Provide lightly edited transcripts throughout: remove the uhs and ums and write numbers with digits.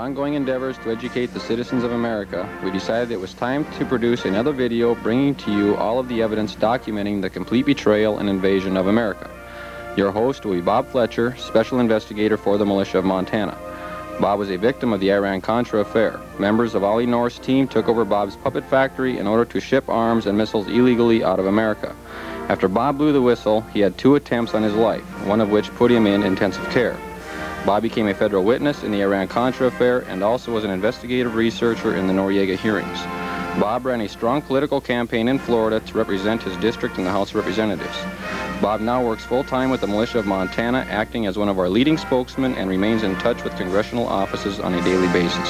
ongoing endeavors to educate the citizens of America, we decided it was time to produce another video bringing to you all of the evidence documenting the complete betrayal and invasion of America. Your host will be Bob Fletcher, Special Investigator for the Militia of Montana. Bob was a victim of the Iran-Contra affair. Members of Ollie North's team took over Bob's puppet factory in order to ship arms and missiles illegally out of America. After Bob blew the whistle, he had 2 attempts on his life, one of which put him in intensive care. Bob became a federal witness in the Iran-Contra affair and also was an investigative researcher in the Noriega hearings. Bob ran a strong political campaign in Florida to represent his district in the House of Representatives. Bob now works full-time with the Militia of Montana, acting as one of our leading spokesmen, and remains in touch with congressional offices on a daily basis.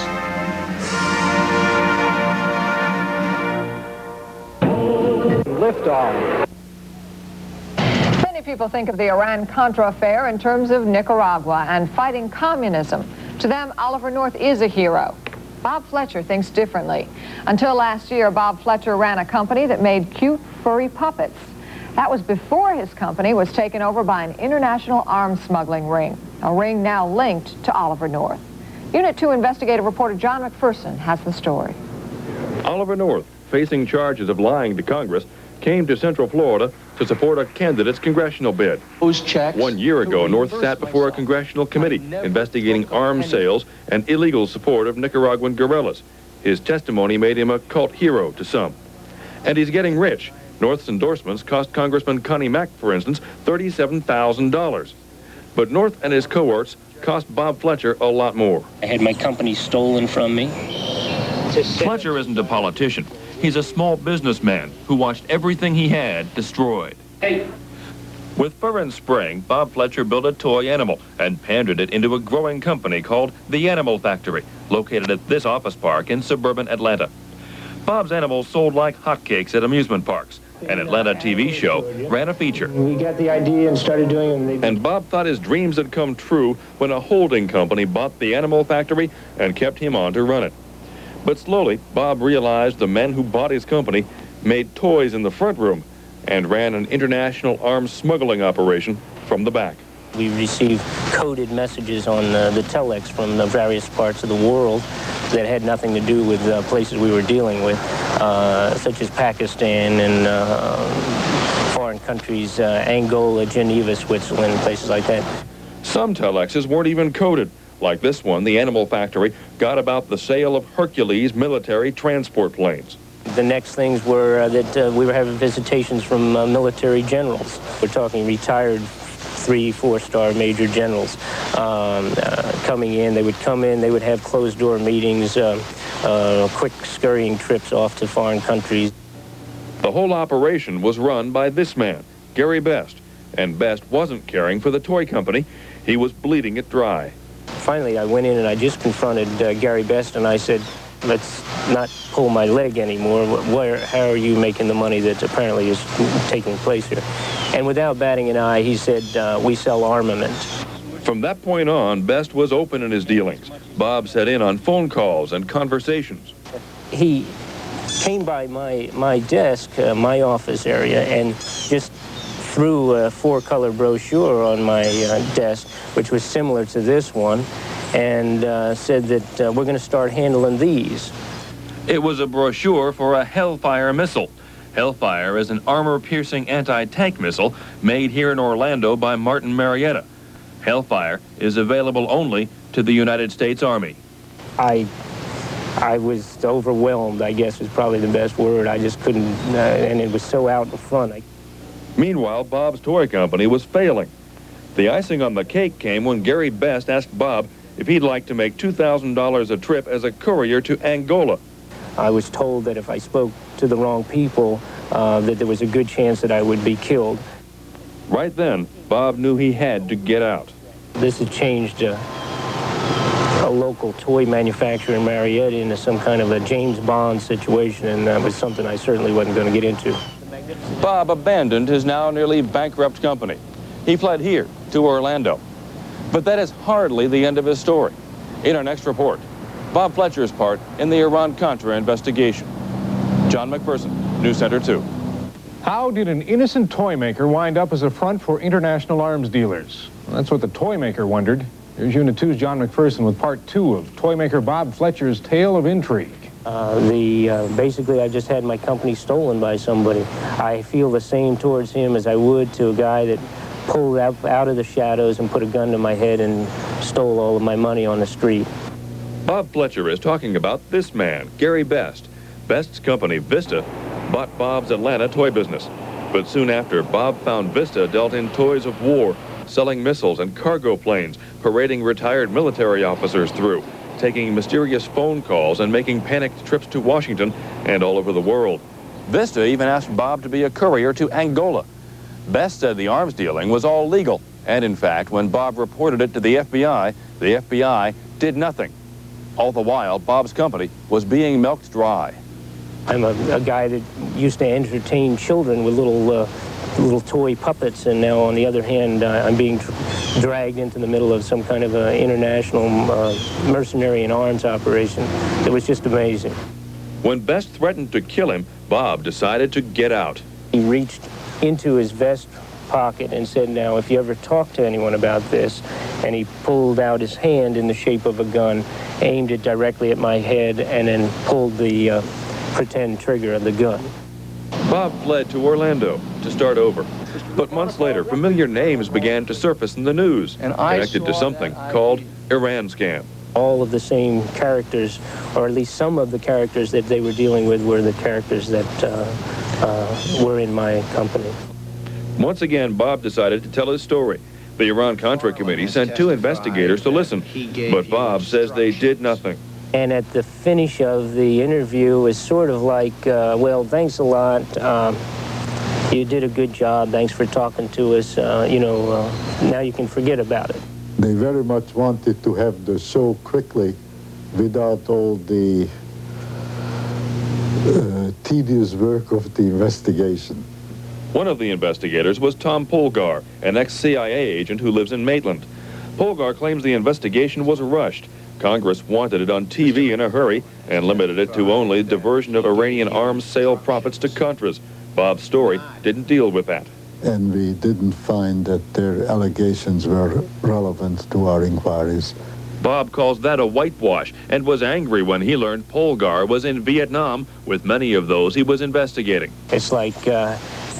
Liftoff. Many people think of the Iran-Contra affair in terms of Nicaragua and fighting communism. To them, Oliver North is a hero. Bob Fletcher thinks differently. Until last year, Bob Fletcher ran a company that made cute, furry puppets. That was before his company was taken over by an international arms smuggling ring, a ring now linked to Oliver North. Unit 2 investigative reporter John McPherson has the story. Oliver North, facing charges of lying to Congress, came to Central Florida to support a candidate's congressional bid. 1 year ago, North sat before a congressional committee investigating arms sales and illegal support of Nicaraguan guerrillas. His testimony made him a cult hero to some. And he's getting rich. North's endorsements cost Congressman Connie Mack, for instance, $37,000. But North and his cohorts cost Bob Fletcher a lot more. I had my company stolen from me. Fletcher isn't a politician. He's a small businessman who watched everything he had destroyed. Hey. With fur and spring, Bob Fletcher built a toy animal and pandered it into a growing company called the Animal Factory, located at this office park in suburban Atlanta. Bob's animals sold like hotcakes at amusement parks. An Atlanta TV show ran a feature. We got the idea and started doing it. And Bob thought his dreams had come true when a holding company bought the Animal Factory and kept him on to run it. But slowly, Bob realized the men who bought his company made toys in the front room and ran an international arms smuggling operation from the back. We received coded messages on the telex from the various parts of the world that had nothing to do with places we were dealing with, such as Pakistan and foreign countries, Angola, Geneva, Switzerland, places like that. Some telexes weren't even coded. Like this one, the Animal Factory got about the sale of Hercules military transport planes. The next things were that we were having visitations from military generals. We're talking retired 3-, 4-star major generals coming in. They would come in, they would have closed-door meetings, quick scurrying trips off to foreign countries. The whole operation was run by this man, Gary Best, and Best wasn't caring for the toy company. He was bleeding it dry. Finally, I went in and I just confronted Gary Best, and I said, let's not pull my leg anymore. How are you making the money that apparently is taking place here? And without batting an eye, he said, we sell armament. From that point on, Best was open in his dealings. Bob set in on phone calls and conversations. He came by my desk, my office area, and just threw a 4-color brochure on my desk, which was similar to this one, and said that we're going to start handling these. It was a brochure for a Hellfire missile. Hellfire is an armor-piercing anti-tank missile made here in Orlando by Martin Marietta. Hellfire is available only to the United States Army. I was overwhelmed, I guess is probably the best word. I just couldn't, and it was so out in front. Meanwhile, Bob's toy company was failing. The icing on the cake came when Gary Best asked Bob if he'd like to make $2,000 a trip as a courier to Angola. I was told that if I spoke to the wrong people, that there was a good chance that I would be killed. Right then, Bob knew he had to get out. This had changed a local toy manufacturer in Marietta into some kind of a James Bond situation, and that was something I certainly wasn't going to get into. Bob abandoned his now nearly bankrupt company. He fled here to Orlando. But that is hardly the end of his story. In our next report, Bob Fletcher's part in the Iran-Contra investigation. John McPherson, News Center 2. How did an innocent toy maker wind up as a front for international arms dealers? Well, that's what the toy maker wondered. Here's Unit 2's John McPherson with Part 2 of toy maker Bob Fletcher's tale of intrigue. Basically, I just had my company stolen by somebody. I feel the same towards him as I would to a guy that pulled out of the shadows and put a gun to my head and stole all of my money on the street. Bob Fletcher is talking about this man, Gary Best. Best's company, Vista, bought Bob's Atlanta toy business. But soon after, Bob found Vista dealt in toys of war, selling missiles and cargo planes, parading retired military officers through, taking mysterious phone calls and making panicked trips to Washington and all over the world. Vista even asked Bob to be a courier to Angola. Best said the arms dealing was all legal. And in fact, when Bob reported it to the FBI did nothing. All the while, Bob's company was being milked dry. I'm a guy that used to entertain children with little toy puppets, and now on the other hand, I'm being dragged into the middle of some kind of an international mercenary and arms operation. It was just amazing. When Best threatened to kill him, Bob decided to get out. He reached into his vest pocket and said, "Now, if you ever talk to anyone about this," and he pulled out his hand in the shape of a gun, aimed it directly at my head, and then pulled the pretend trigger of the gun. Bob fled to Orlando to start over. But months later, familiar names began to surface in the news, connected to something called Iran scam. All of the same characters, or at least some of the characters that they were dealing with, were the characters that were in my company. Once again, Bob decided to tell his story. The Iran-Contra committee sent 2 investigators to listen, but Bob says they did nothing. And at the finish of the interview, it was sort of like, well, thanks a lot. You did a good job. Thanks for talking to us. Now you can forget about it. They very much wanted to have the show quickly without all the tedious work of the investigation. One of the investigators was Tom Polgar, an ex-CIA agent who lives in Maitland. Polgar claims the investigation was rushed. Congress wanted it on TV in a hurry and limited it to only diversion of Iranian arms sale profits to Contras. Bob's story didn't deal with that. And we didn't find that their allegations were relevant to our inquiries. Bob calls that a whitewash and was angry when he learned Polgar was in Vietnam with many of those he was investigating. It's like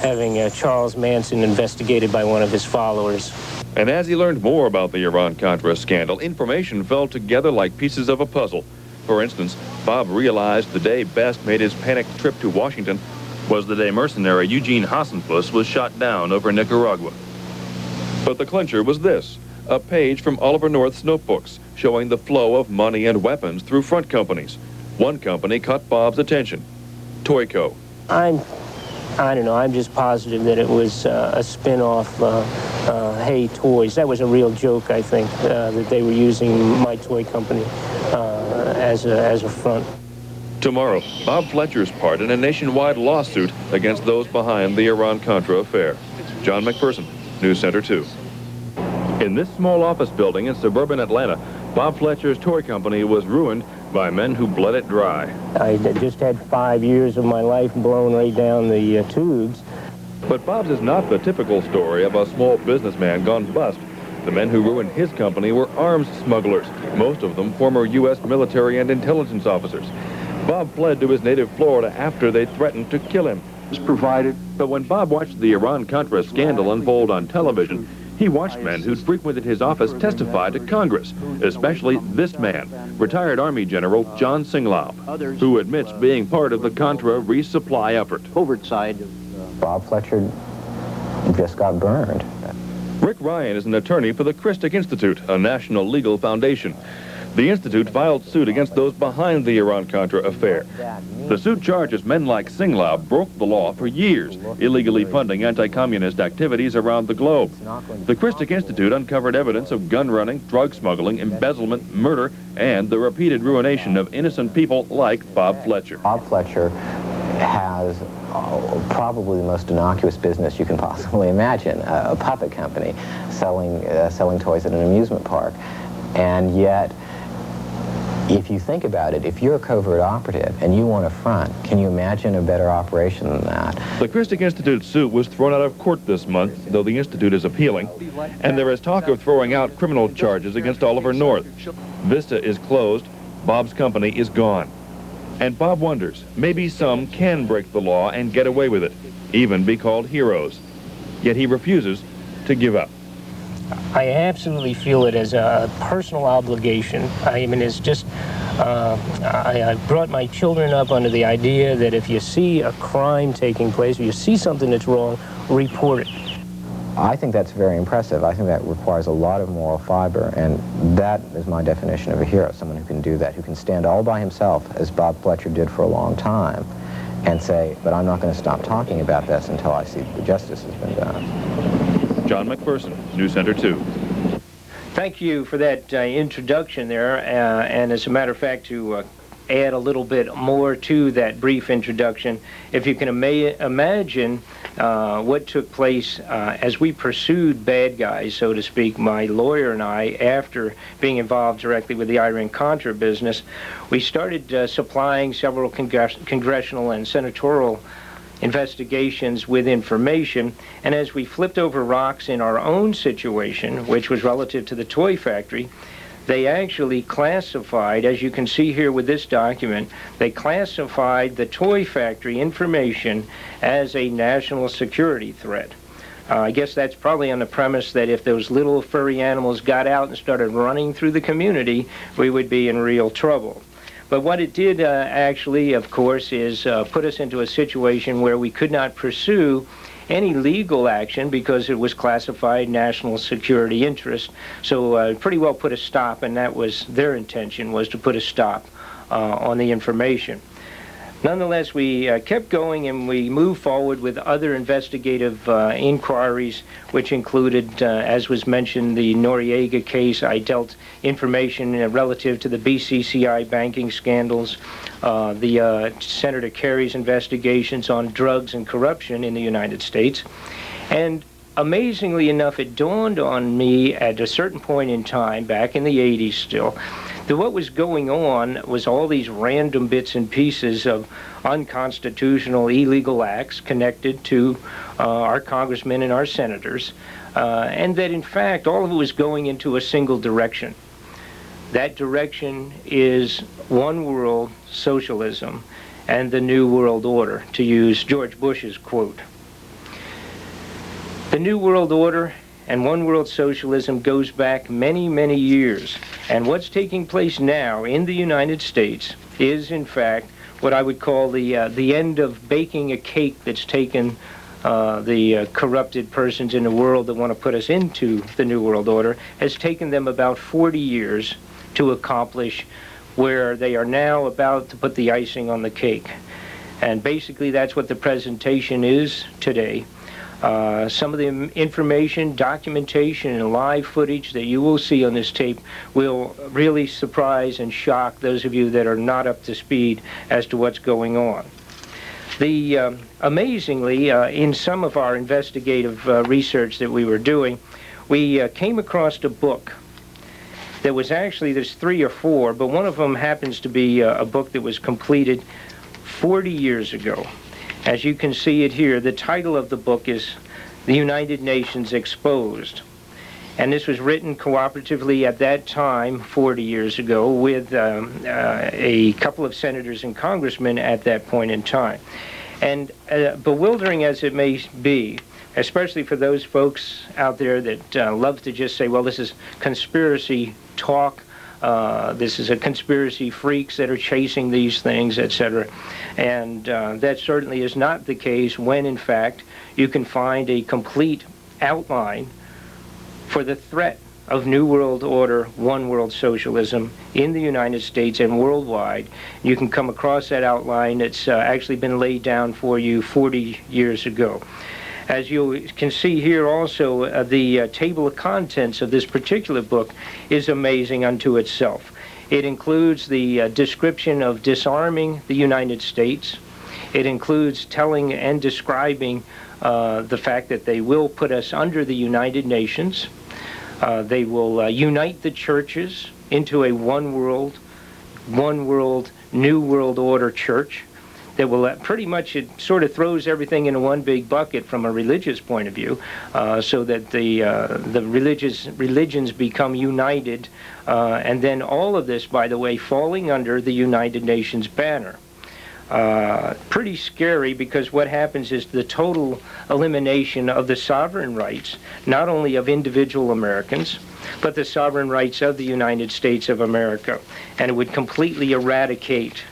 having Charles Manson investigated by one of his followers. And as he learned more about the Iran-Contra scandal, information fell together like pieces of a puzzle. For instance, Bob realized the day Best made his panicked trip to Washington was the day mercenary Eugene Hassenfuss was shot down over Nicaragua. But the clincher was this, a page from Oliver North's notebooks showing the flow of money and weapons through front companies. One company caught Bob's attention, Toyco. I don't know, I'm just positive that it was a spin-off, Hey Toys. That was a real joke, I think, that they were using my toy company as a front. Tomorrow, Bob Fletcher's part in a nationwide lawsuit against those behind the Iran-Contra affair. John McPherson, News Center 2. In this small office building in suburban Atlanta, Bob Fletcher's toy company was ruined by men who bled it dry. I just had 5 years of my life blown right down the tubes. But Bob's is not the typical story of a small businessman gone bust. The men who ruined his company were arms smugglers, most of them former U.S. military and intelligence officers. Bob fled to his native Florida after they threatened to kill him. But when Bob watched the Iran-Contra scandal unfold on television, he watched men who'd frequented his office testify to Congress, especially this man, retired Army General John Singlaub, who admits being part of the Contra resupply effort. Bob Fletcher just got burned. Rick Ryan is an attorney for the Christic Institute, a national legal foundation. The Institute filed suit against those behind the Iran-Contra affair. The suit charges men like Singlaub broke the law for years, illegally funding anti-communist activities around the globe. The Christic Institute uncovered evidence of gun running, drug smuggling, embezzlement, murder, and the repeated ruination of innocent people like Bob Fletcher. Bob Fletcher has probably the most innocuous business you can possibly imagine, a puppet company selling toys at an amusement park. And yet, if you think about it, if you're a covert operative and you want to front, can you imagine a better operation than that? The Christic Institute suit was thrown out of court this month, though the Institute is appealing, and there is talk of throwing out criminal charges against Oliver North. Vista is closed, Bob's company is gone. And Bob wonders, maybe some can break the law and get away with it, even be called heroes. Yet he refuses to give up. I absolutely feel it as a personal obligation. I mean, it's just, I brought my children up under the idea that if you see a crime taking place, or you see something that's wrong, report it. I think that's very impressive. I think that requires a lot of moral fiber, and that is my definition of a hero, someone who can do that, who can stand all by himself, as Bob Fletcher did for a long time, and say, but I'm not going to stop talking about this until I see the justice has been done. John McPherson, News Center 2. Thank you for that introduction there, and as a matter of fact, to add a little bit more to that brief introduction, if you can imagine what took place as we pursued bad guys, so to speak, my lawyer and I, after being involved directly with the Iran-Contra business, we started supplying several congressional and senatorial investigations with information, and as we flipped over rocks in our own situation, which was relative to the toy factory, they actually classified, as you can see here with this document, they classified the toy factory information as a national security threat. I guess that's probably on the premise that if those little furry animals got out and started running through the community, we would be in real trouble. But what it did actually, of course, is put us into a situation where we could not pursue any legal action because it was classified national security interest. So pretty well put a stop, and that was their intention, was to put a stop on the information. Nonetheless, we kept going, and we moved forward with other investigative inquiries, which included, as was mentioned, the Noriega case. I dealt information relative to the BCCI banking scandals, the Senator Kerry's investigations on drugs and corruption in the United States. And amazingly enough, it dawned on me at a certain point in time, back in the 80s still, that what was going on was all these random bits and pieces of unconstitutional, illegal acts connected to our congressmen and our senators, and that in fact all of it was going into a single direction. That direction is one world socialism and the New World Order, to use George Bush's quote. The New World Order and one world socialism goes back many, many years. And what's taking place now in the United States is, in fact, what I would call the end of baking a cake that's taken the corrupted persons in the world that want to put us into the New World Order, has taken them about 40 years to accomplish, where they are now about to put the icing on the cake. And basically that's what the presentation is today. Some of the information, documentation, and live footage that you will see on this tape will really surprise and shock those of you that are not up to speed as to what's going on. Amazingly, in some of our investigative research that we were doing, we came across a book that was actually, there's 3 or 4, but one of them happens to be a book that was completed 40 years ago. As you can see it here, the title of the book is The United Nations Exposed. And this was written cooperatively at that time, 40 years ago, with a couple of senators and congressmen at that point in time. And bewildering as it may be, especially for those folks out there that love to just say, well, this is conspiracy talk, this is a conspiracy freaks that are chasing these things, etc. And that certainly is not the case when, in fact, you can find a complete outline for the threat of New World Order, one world socialism in the United States and worldwide. You can come across that outline. It's actually been laid down for you 40 years ago. As you can see here also, the table of contents of this particular book is amazing unto itself. It includes the description of disarming the United States. It includes telling and describing the fact that they will put us under the United Nations. They will unite the churches into a one world one world, new world order church that will pretty much, it sort of throws everything into one big bucket from a religious point of view, so that the religions become united, and then all of this, by the way, falling under the United Nations banner. Pretty scary, because what happens is the total elimination of the sovereign rights, not only of individual Americans, but the sovereign rights of the United States of America. And it would completely eradicate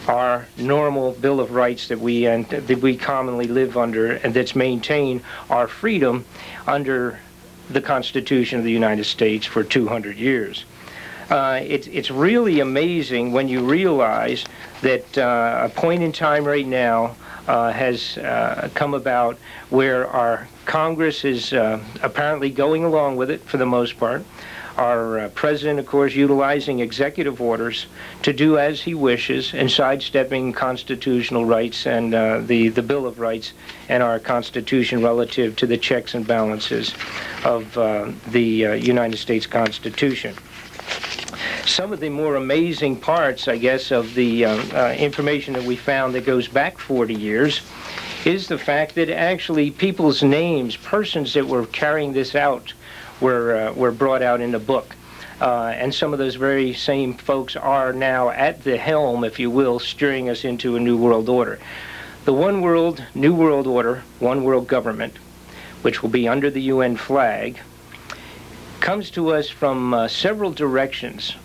our normal Bill of Rights that we commonly live under, and that's maintained our freedom under the Constitution of the United States for 200 years. It's really amazing when you realize that a point in time right now has come about where our Congress is apparently going along with it for the most part. Our president, of course, utilizing executive orders to do as he wishes and sidestepping constitutional rights and the Bill of Rights and our Constitution relative to the checks and balances of the United States Constitution. Some of the more amazing parts, I guess, of the information that we found that goes back 40 years is the fact that actually people's names, persons that were carrying this out, were brought out in the book. And some of those very same folks are now at the helm, if you will, steering us into a new world order. The one world, new world order, one world government, which will be under the UN flag, comes to us from several directions.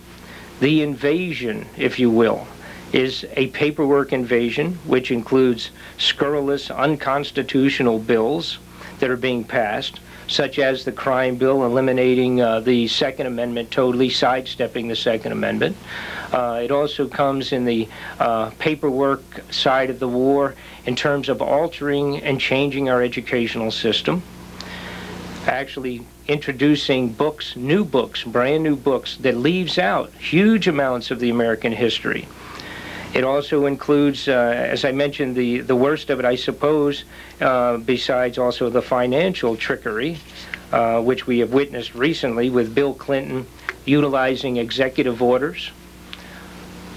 The invasion, if you will, is a paperwork invasion, which includes scurrilous, unconstitutional bills that are being passed, such as the crime bill eliminating the Second Amendment, totally sidestepping the Second Amendment. It also comes in the paperwork side of the war in terms of altering and changing our educational system, actually introducing books, new books, brand new books that leaves out huge amounts of the American history. It also includes, as I mentioned, the worst of it, I suppose, besides also the financial trickery, which we have witnessed recently with Bill Clinton utilizing executive orders,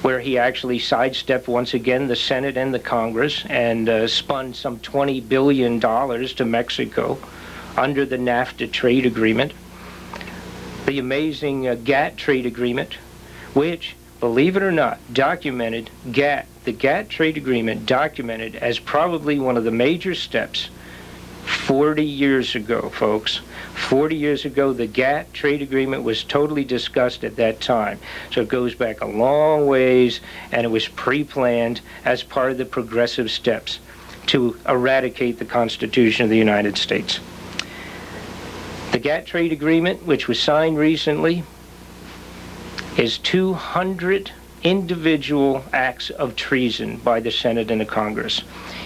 where he actually sidestepped once again the Senate and the Congress and spun some $20 billion to Mexico under the NAFTA trade agreement. The amazing GATT trade agreement, which, believe it or not, documented the GATT trade agreement documented as probably one of the major steps 40 years ago, folks. 40 years ago, the GATT trade agreement was totally discussed at that time. So it goes back a long ways, and it was pre-planned as part of the progressive steps to eradicate the Constitution of the United States. The GATT trade agreement, which was signed recently, is 200 individual acts of treason by the Senate and the Congress.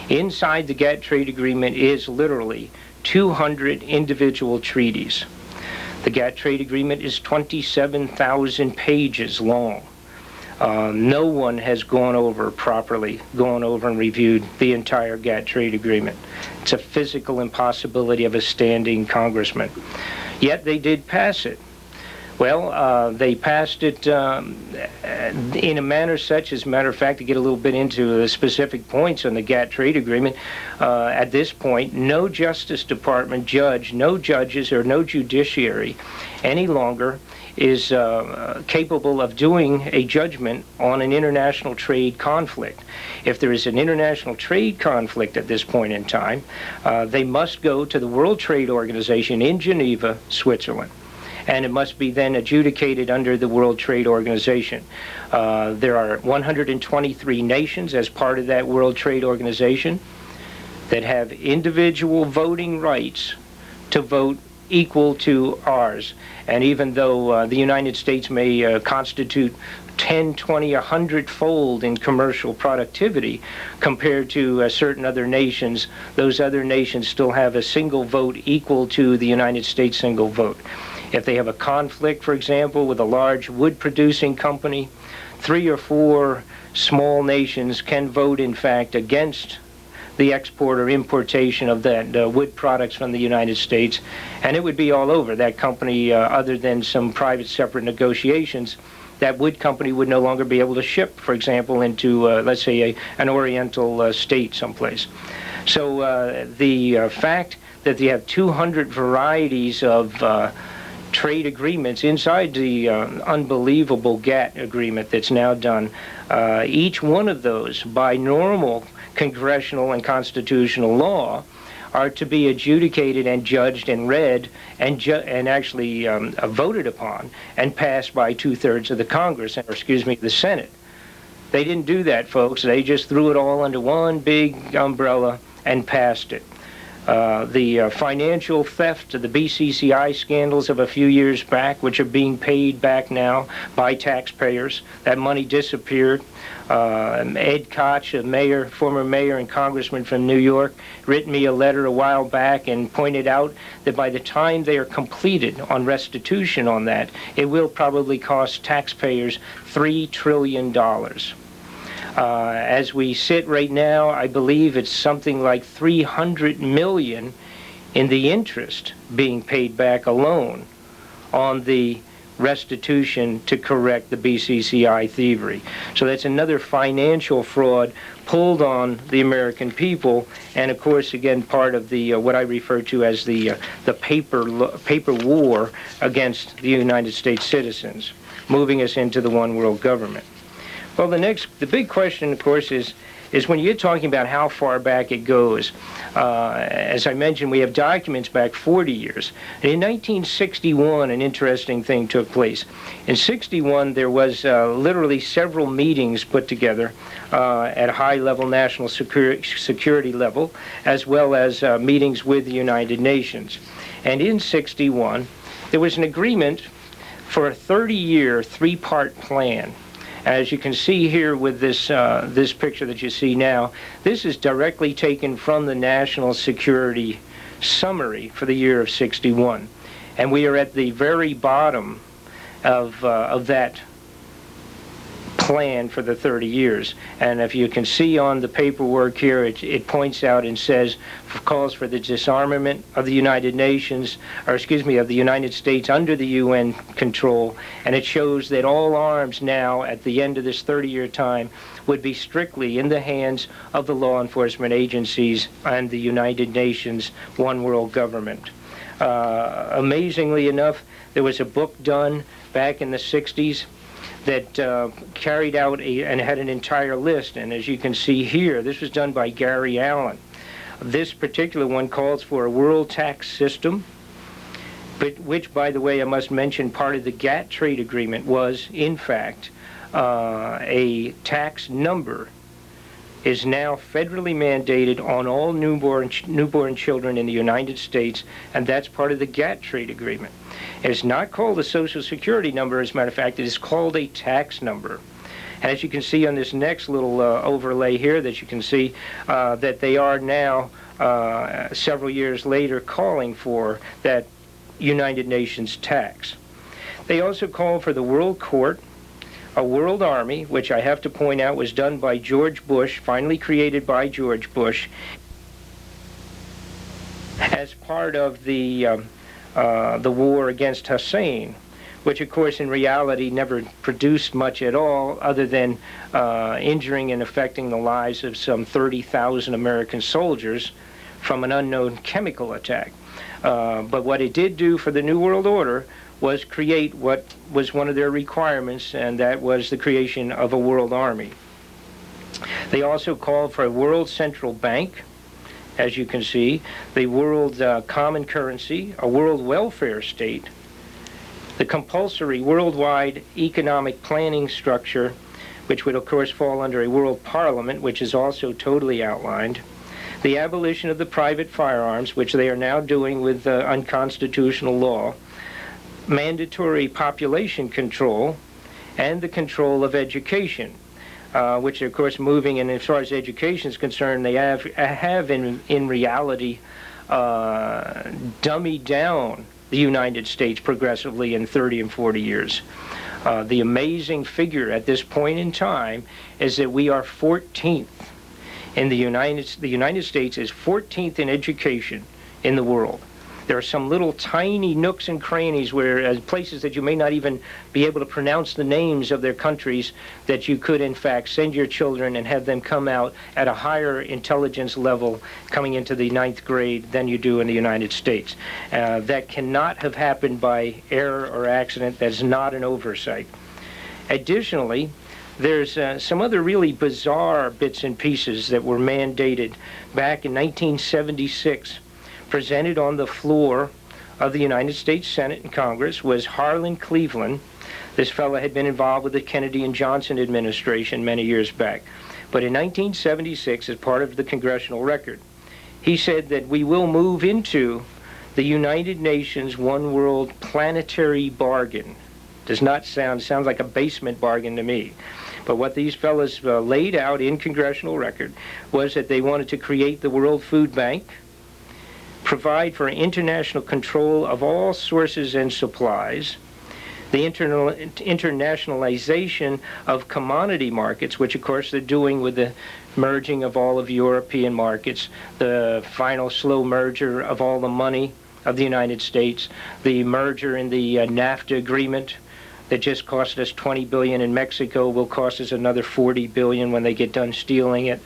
Inside the GATT trade agreement is literally 200 individual treaties. The GATT trade agreement is 27,000 pages long. No one has gone over and reviewed the entire GATT trade agreement. It's a physical impossibility of a standing congressman. Yet they did pass it. Well, they passed it in a manner such, as a matter of fact, to get a little bit into the specific points on the GATT trade agreement, at this point, no Justice Department judge, no judges, or no judiciary any longer is capable of doing a judgment on an international trade conflict. If there is an international trade conflict at this point in time, they must go to the World Trade Organization in Geneva, Switzerland. And it must be then adjudicated under the World Trade Organization. There are 123 nations as part of that World Trade Organization that have individual voting rights to vote equal to ours. And even though the United States may constitute 10, 20, 100-fold in commercial productivity compared to certain other nations, those other nations still have a single vote equal to the United States single vote. If they have a conflict, for example, with a large wood-producing company, 3 or 4 small nations can vote, in fact, against the export or importation of that wood products from the United States, and it would be all over. That company, other than some private separate negotiations, that wood company would no longer be able to ship, for example, into, let's say, an oriental state someplace. So the fact that they have 200 varieties of trade agreements inside the unbelievable GATT agreement that's now done, each one of those, by normal congressional and constitutional law, are to be adjudicated and judged and read and actually voted upon and passed by 2/3 of the Congress, or excuse me, the Senate. They didn't do that, folks. They just threw it all under one big umbrella and passed it. The financial theft of the BCCI scandals of a few years back, which are being paid back now by taxpayers, that money disappeared. Ed Koch, a former mayor and congressman from New York, wrote me a letter a while back and pointed out that by the time they are completed on restitution on that, it will probably cost taxpayers $3 trillion. As we sit right now, I believe it's something like $300 million in the interest being paid back alone on the restitution to correct the BCCI thievery. So that's another financial fraud pulled on the American people, and of course, again, part of the what I refer to as the paper war against the United States citizens, moving us into the one world government. Well, the big question, of course, is when you're talking about how far back it goes. As I mentioned, we have documents back 40 years. And in 1961, an interesting thing took place. In 61, there was literally several meetings put together at a high-level national security level, as well as meetings with the United Nations. And in 61, there was an agreement for a 30-year, three-part plan. As you can see here with this this picture that you see now, this is directly taken from the National Security Summary for the year of 61. And we are at the very bottom of that plan for the 30 years. And if you can see on the paperwork here, it points out and says, calls for the disarmament of the United Nations, or excuse me, of the United States under the UN control. And it shows that all arms now, at the end of this 30-year time, would be strictly in the hands of the law enforcement agencies and the United Nations one world government. Amazingly enough, there was a book done back in the 60s that carried out and had an entire list. And as you can see here, this was done by Gary Allen. This particular one calls for a world tax system, but which, by the way, I must mention, part of the GATT trade agreement was, in fact, a tax number is now federally mandated on all newborn children in the United States, and that's part of the GATT trade agreement. It's not called a Social Security number, as a matter of fact, it is called a tax number. And as you can see on this next little overlay here, that you can see that they are now, several years later, calling for that United Nations tax. They also call for the World Court, a World Army, which I have to point out was done by George Bush, finally created by George Bush, as part of the war against Hussein, which of course in reality never produced much at all other than injuring and affecting the lives of some 30,000 American soldiers from an unknown chemical attack. But what it did do for the New World Order was create what was one of their requirements, and that was the creation of a world army. They also called for a world central bank, as you can see, the world common currency, a world welfare state, the compulsory worldwide economic planning structure, which would of course fall under a world parliament, which is also totally outlined, the abolition of the private firearms, which they are now doing with unconstitutional law, mandatory population control, and the control of education, which are, of course, moving, and as far as education is concerned, they have in reality dummied down the United States progressively in 30 and 40 years. The amazing figure at this point in time is that we are 14th in the United States is 14th in education in the world. There are some little tiny nooks and crannies where places that you may not even be able to pronounce the names of their countries, that you could in fact send your children and have them come out at a higher intelligence level coming into the 9th grade than you do in the United States. That cannot have happened by error or accident. That's not an oversight. Additionally, there's some other really bizarre bits and pieces that were mandated back in 1976. Presented on the floor of the United States Senate and Congress was Harlan Cleveland. This fellow had been involved with the Kennedy and Johnson administration many years back. But in 1976, as part of the congressional record, he said that we will move into the United Nations One World Planetary Bargain. Sounds like a basement bargain to me. But what these fellows laid out in congressional record was that they wanted to create the World Food Bank, provide for international control of all sources and supplies, the internationalization of commodity markets, which of course they're doing with the merging of all of European markets, the final slow merger of all the money of the United States, the merger in the NAFTA agreement that just cost us $20 billion in Mexico will cost us another $40 billion when they get done stealing it.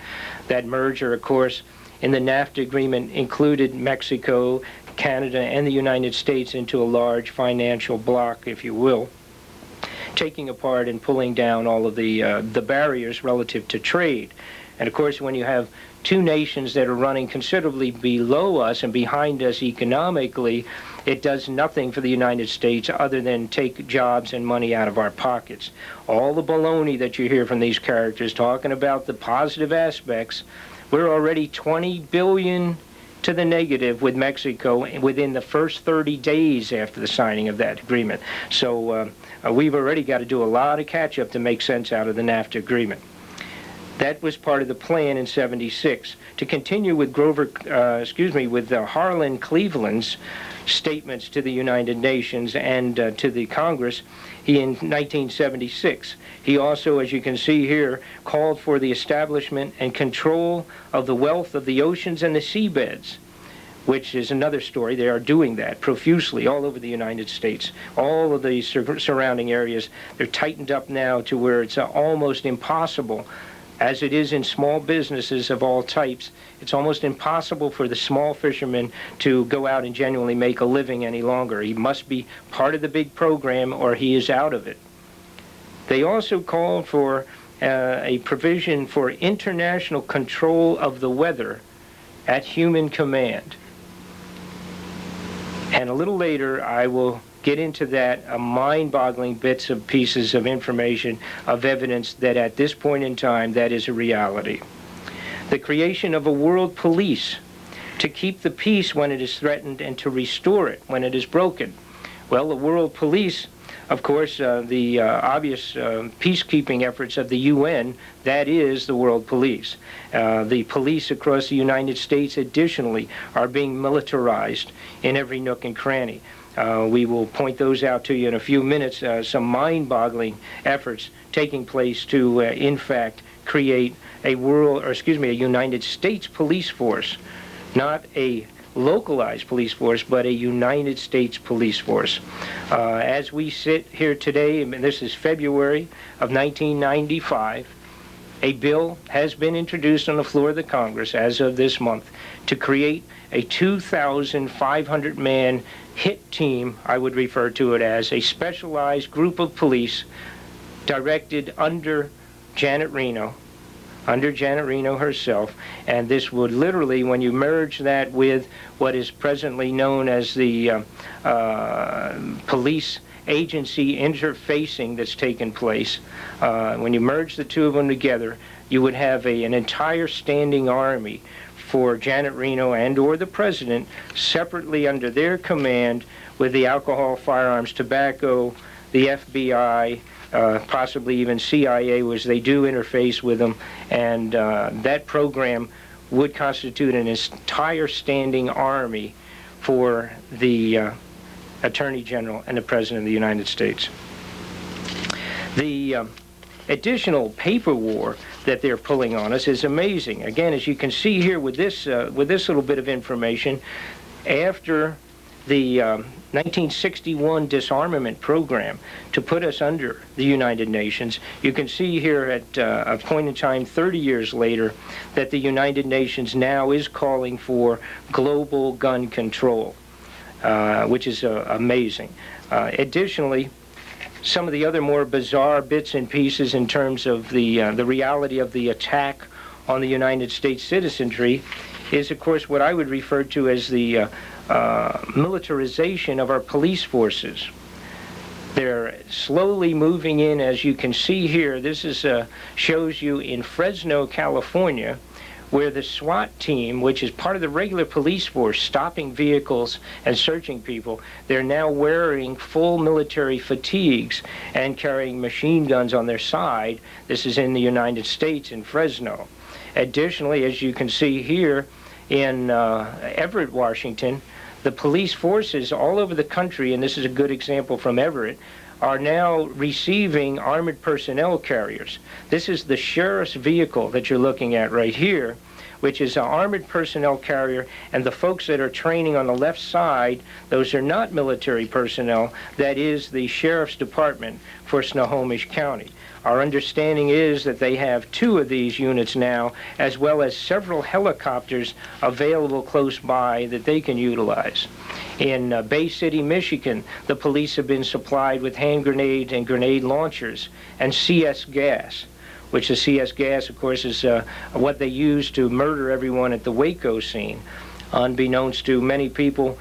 That merger, of course, in the NAFTA agreement included Mexico, Canada, and the United States into a large financial bloc, if you will, taking apart and pulling down all of the barriers relative to trade. And of course, when you have two nations that are running considerably below us and behind us economically, it does nothing for the United States other than take jobs and money out of our pockets. All the baloney that you hear from these characters talking about the positive aspects, we're already 20 billion to the negative with Mexico within the first 30 days after the signing of that agreement. So we've already got to do a lot of catch-up to make sense out of the NAFTA agreement. That was part of the plan in '76. To continue with Harlan Cleveland's statements to the United Nations and to the Congress, in 1976, he also, as you can see here, called for the establishment and control of the wealth of the oceans and the seabeds, which is another story. They are doing that profusely all over the United States. All of the surrounding areas, they're tightened up now to where it's almost impossible, as it is in small businesses of all types. It's almost impossible for the small fisherman to go out and genuinely make a living any longer. He must be part of the big program or he is out of it. They also called for a provision for international control of the weather at human command. And a little later, I will get into that, mind-boggling bits of pieces of information, of evidence that at this point in time, that is a reality. The creation of a world police to keep the peace when it is threatened and to restore it when it is broken. Well, the world police, of course, the obvious peacekeeping efforts of the UN, that is the world police. The police across the United States, additionally, are being militarized in every nook and cranny. We will point those out to you in a few minutes, some mind-boggling efforts taking place to, in fact, create a United States police force, not a localized police force, but a United States police force. As we sit here today, and this is February of 1995, a bill has been introduced on the floor of the Congress as of this month to create a 2,500-man hit team, I would refer to it as, a specialized group of police directed under Janet Reno herself. And this would literally, when you merge that with what is presently known as the police agency interfacing that's taken place, when you merge the two of them together, you would have an entire standing army for Janet Reno and or the president separately under their command, with the alcohol, firearms, tobacco, the FBI, possibly even CIA, as they do interface with them, and that program would constitute an entire standing army for the Attorney General and the President of the United States. The additional paper war that they're pulling on us is amazing. Again, as you can see here with this little bit of information, after the 1961 disarmament program to put us under the United Nations. You can see here at a point in time 30 years later that the United Nations now is calling for global gun control, which is amazing. Additionally, some of the other more bizarre bits and pieces in terms of the reality of the attack on the United States citizenry is, of course, what I would refer to as the militarization of our police forces. They're slowly moving in, as you can see here. This is shows you in Fresno, California, where the SWAT team, which is part of the regular police force stopping vehicles and searching people, they're now wearing full military fatigues and carrying machine guns on their side. This is in the United States, in Fresno. Additionally, as you can see here in Everett, Washington, the police forces all over the country, and this is a good example from Everett, are now receiving armored personnel carriers. This is the sheriff's vehicle that you're looking at right here, which is an armored personnel carrier, and the folks that are training on the left side, those are not military personnel. That is the sheriff's department for Snohomish County. Our understanding is that they have 2 of these units now, as well as several helicopters available close by that they can utilize. In Bay City, Michigan, the police have been supplied with hand grenades and grenade launchers and CS gas, which the CS gas, of course, is what they use to murder everyone at the Waco scene. Unbeknownst to many people,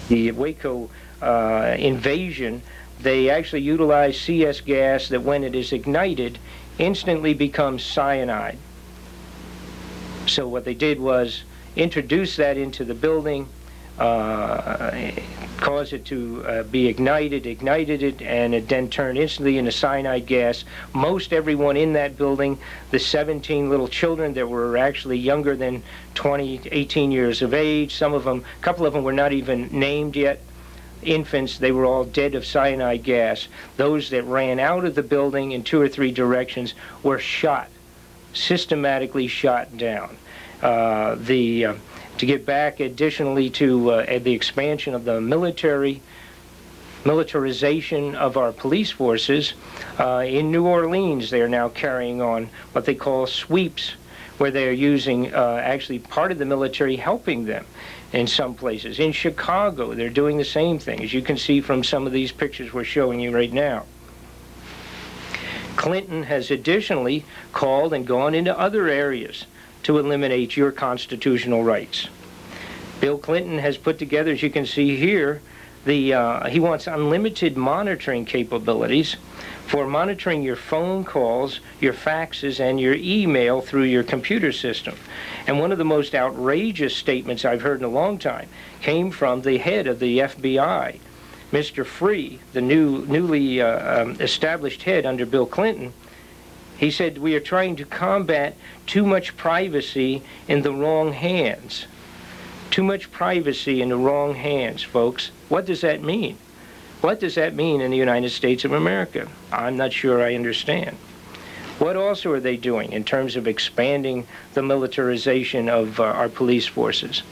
the Waco invasion, they actually utilize CS gas that, when it is ignited, instantly becomes cyanide. So what they did was introduce that into the building, cause it to be ignited it, and it then turned instantly into cyanide gas. Most everyone in that building, the 17 little children that were actually younger than 18 years of age, some of them, a couple of them were not even named yet, infants, they were all dead of cyanide gas. Those that ran out of the building in 2 or 3 directions were shot, systematically shot down. To get back additionally to the expansion of the militarization of our police forces, in New Orleans they are now carrying on what they call sweeps, where they are using actually part of the military helping them in some places. In Chicago, they're doing the same thing, as you can see from some of these pictures we're showing you right now. Clinton has additionally called and gone into other areas to eliminate your constitutional rights. Bill Clinton has put together, as you can see here, he wants unlimited monitoring capabilities for monitoring your phone calls, your faxes, and your email through your computer system. And one of the most outrageous statements I've heard in a long time came from the head of the FBI, Mr. Free, the newly established head under Bill Clinton. He said, "We are trying to combat too much privacy in the wrong hands." Too much privacy in the wrong hands, folks. What does that mean? What does that mean in the United States of America? I'm not sure I understand. What also are they doing in terms of expanding the militarization of our police forces?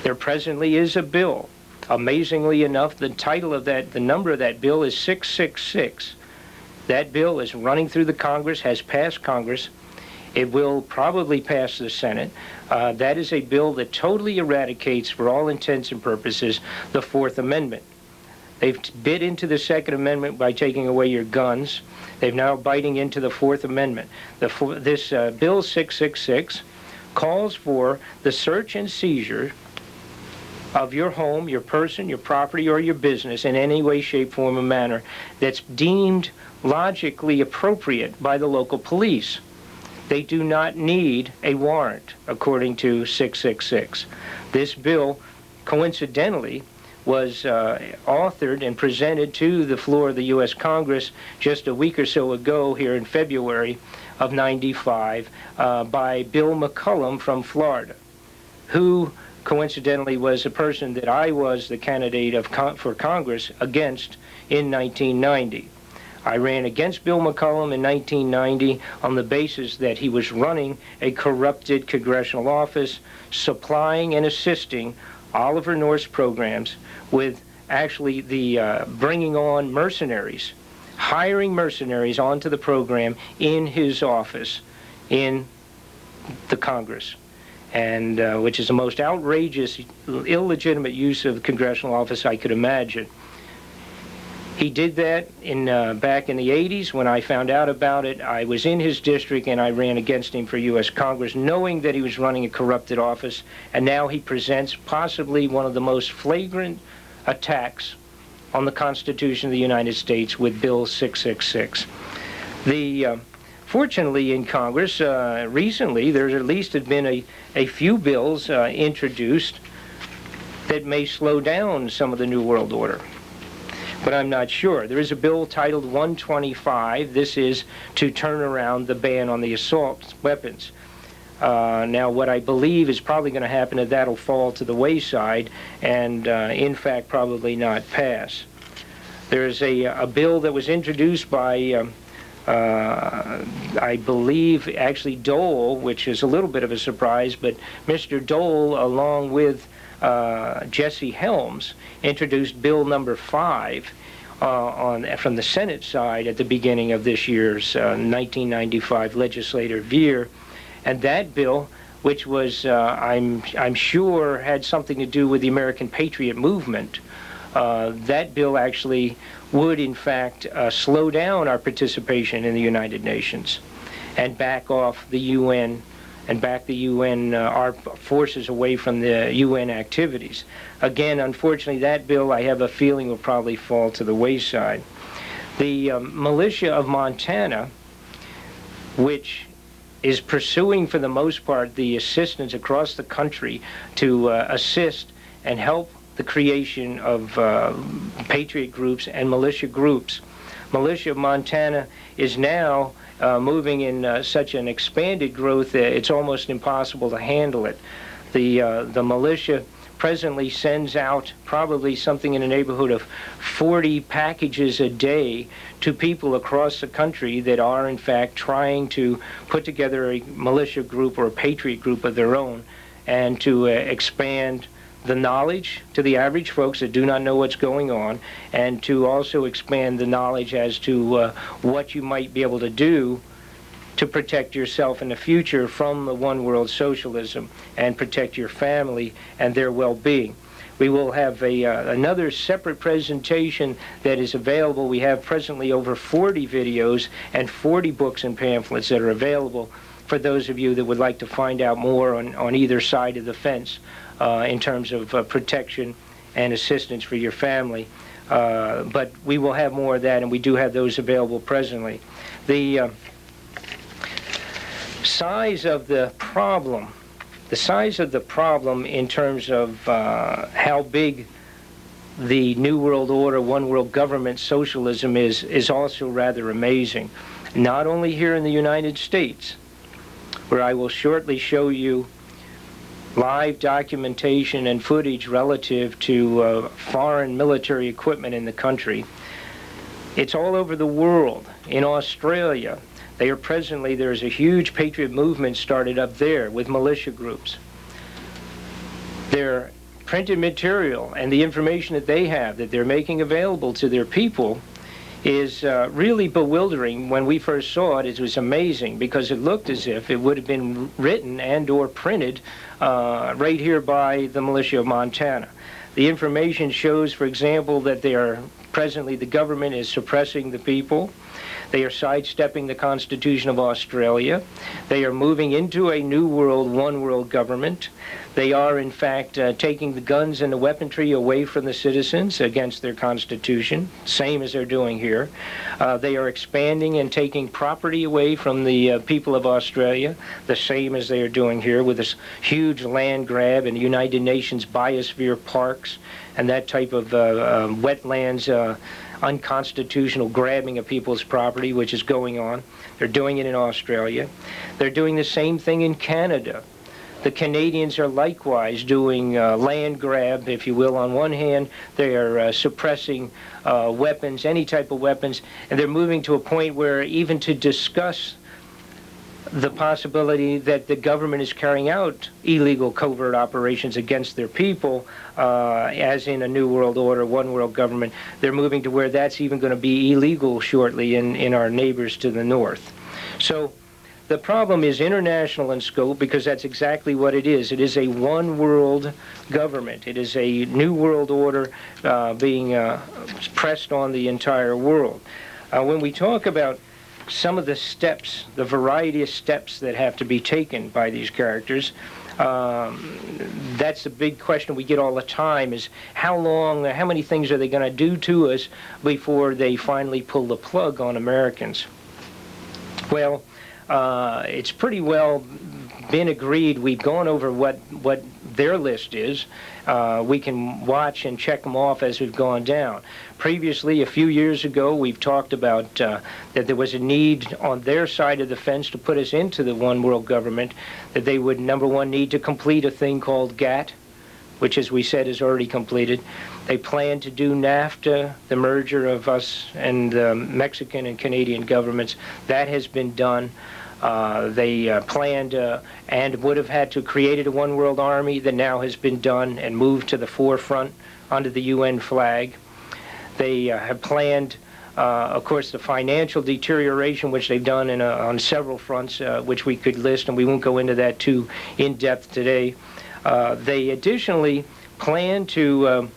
There presently is a bill. Amazingly enough, the title of that, the number of that bill is 666. That bill is running through the Congress, has passed Congress. It will probably pass the Senate. That is a bill that totally eradicates, for all intents and purposes, the Fourth Amendment. They've bit into the Second Amendment by taking away your guns. They're now biting into the Fourth Amendment. This Bill 666 calls for the search and seizure of your home, your person, your property, or your business in any way, shape, form, or manner that's deemed logically appropriate by the local police. They do not need a warrant, according to 666. This bill, coincidentally, was authored and presented to the floor of the U.S. Congress just a week or so ago here in February of '95 by Bill McCollum from Florida, who coincidentally was a person that I was the candidate for Congress against in 1990. I ran against Bill McCollum in 1990 on the basis that he was running a corrupted congressional office, supplying and assisting Oliver North's programs with actually the bringing on mercenaries, hiring mercenaries onto the program in his office in the Congress, and which is the most outrageous, illegitimate use of congressional office I could imagine. He did that back in the 80s. When I found out about it, I was in his district and I ran against him for U.S. Congress, knowing that he was running a corrupted office, and now he presents possibly one of the most flagrant attacks on the Constitution of the United States with Bill 666. Fortunately, in Congress, recently, there's at least been a few bills introduced that may slow down some of the New World Order, but I'm not sure. There is a bill titled 125. This is to turn around the ban on the assault weapons. Now, what I believe is probably going to happen is that'll fall to the wayside and, in fact, probably not pass. There's a bill that was introduced by, I believe, actually Dole, which is a little bit of a surprise, but Mr. Dole, along with Jesse Helms, introduced Bill number 5 from the Senate side at the beginning of this year's 1995 legislative year. And that bill, which was, I'm sure, had something to do with the American Patriot movement, that bill actually would, in fact, slow down our participation in the United Nations and back off the UN and back the UN, our forces away from the UN activities. Again, unfortunately, that bill, I have a feeling, will probably fall to the wayside. The militia of Montana, which is pursuing, for the most part, the assistance across the country to assist and help the creation of patriot groups and militia groups. Militia of Montana is now moving in such an expanded growth that it's almost impossible to handle it. The militia presently sends out probably something in the neighborhood of 40 packages a day to people across the country that are, in fact, trying to put together a militia group or a patriot group of their own and to expand the knowledge to the average folks that do not know what's going on, and to also expand the knowledge as to what you might be able to do to protect yourself in the future from the one world socialism and protect your family and their well-being. We will have another separate presentation that is available. We have presently over 40 videos and 40 books and pamphlets that are available for those of you that would like to find out more on either side of the fence in terms of protection and assistance for your family. But we will have more of that, and we do have those available presently. The size of the problem in terms of how big the New World Order, one world government socialism is also rather amazing. Not only here in the United States, where I will shortly show you live documentation and footage relative to foreign military equipment in the country. It's all over the world. In Australia, there's a huge patriot movement started up there with militia groups. Their printed material and the information that they have that they're making available to their people is really bewildering. When we first saw it, it was amazing because it looked as if it would have been written and or printed right here by the militia of Montana. The information shows, for example, that presently the government is suppressing the people. They are sidestepping the Constitution of Australia. They are moving into a new world, one world government. They are, in fact, taking the guns and the weaponry away from the citizens against their Constitution, same as they're doing here. They are expanding and taking property away from the people of Australia, the same as they are doing here with this huge land grab and United Nations biosphere parks and that type of wetlands, unconstitutional grabbing of people's property, which is going on. They're doing it in Australia. They're doing the same thing in Canada. The Canadians are likewise doing land grab, if you will. On one hand, they are suppressing weapons, any type of weapons, and they're moving to a point where even to discuss the possibility that the government is carrying out illegal covert operations against their people, as in a New World Order, one world government. They're moving to where that's even going to be illegal shortly in our neighbors to the north. So the problem is international in scope, because that's exactly what it is. It is a one world government. It is a New World Order being pressed on the entire world. When we talk about some of the steps, the variety of steps that have to be taken by these characters, that's the big question we get all the time, is how many things are they going to do to us before they finally pull the plug on Americans? Well, it's pretty well been agreed. We've gone over what their list is. We can watch and check them off as we've gone down. Previously, a few years ago, we've talked about that there was a need on their side of the fence to put us into the one world government, that they would, number one, need to complete a thing called GATT, which, as we said, is already completed. They plan to do NAFTA, the merger of us and the Mexican and Canadian governments. That has been done. They planned and would have had to create a one world army that now has been done and moved to the forefront under the UN flag. They have planned, of course, the financial deterioration, which they've done on several fronts, which we could list, and we won't go into that too in depth today. They additionally plan to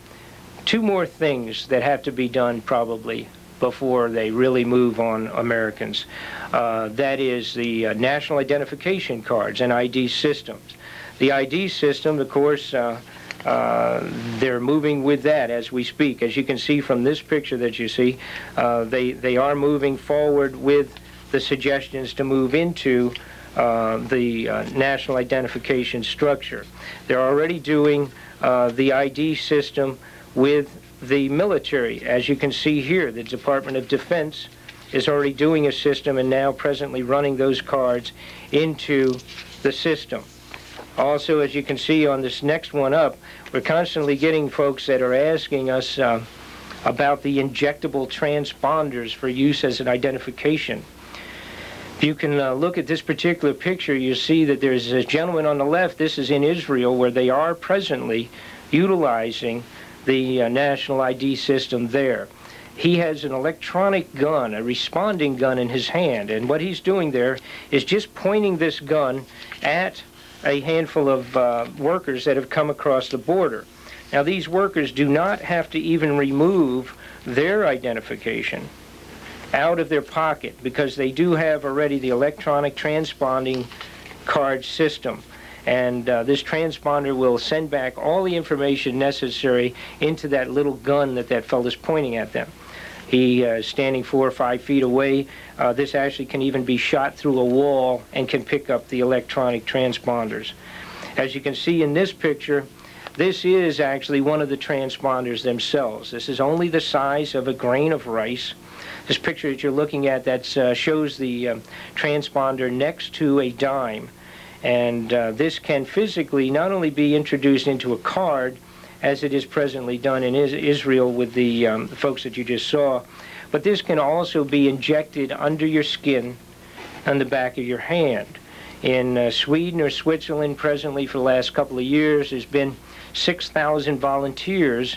two more things that have to be done probably before they really move on Americans. That is the national identification cards and ID systems. The ID system, of course, they're moving with that as we speak. As you can see from this picture that you see, they are moving forward with the suggestions to move into the national identification structure. They're already doing the ID system with the military. As you can see here, the Department of Defense is already doing a system and now presently running those cards into the system. Also, as you can see on this next one up, we're constantly getting folks that are asking us about the injectable transponders for use as an identification. If you can look at this particular picture, you see that there's a gentleman on the left. This is in Israel, where they are presently utilizing the national ID system there. He has an electronic gun, a responding gun in his hand, and what he's doing there is just pointing this gun at a handful of workers that have come across the border. Now, these workers do not have to even remove their identification out of their pocket, because they do have already the electronic transponding card system. And this transponder will send back all the information necessary into that little gun that fellow's pointing at them. He is standing 4 or 5 feet away. This actually can even be shot through a wall and can pick up the electronic transponders. As you can see in this picture, this is actually one of the transponders themselves. This is only the size of a grain of rice. This picture that you're looking at, that shows the transponder next to a dime. And this can physically not only be introduced into a card, as it is presently done in Israel with the folks that you just saw, but this can also be injected under your skin on the back of your hand. In Sweden or Switzerland presently, for the last couple of years, there's been 6,000 volunteers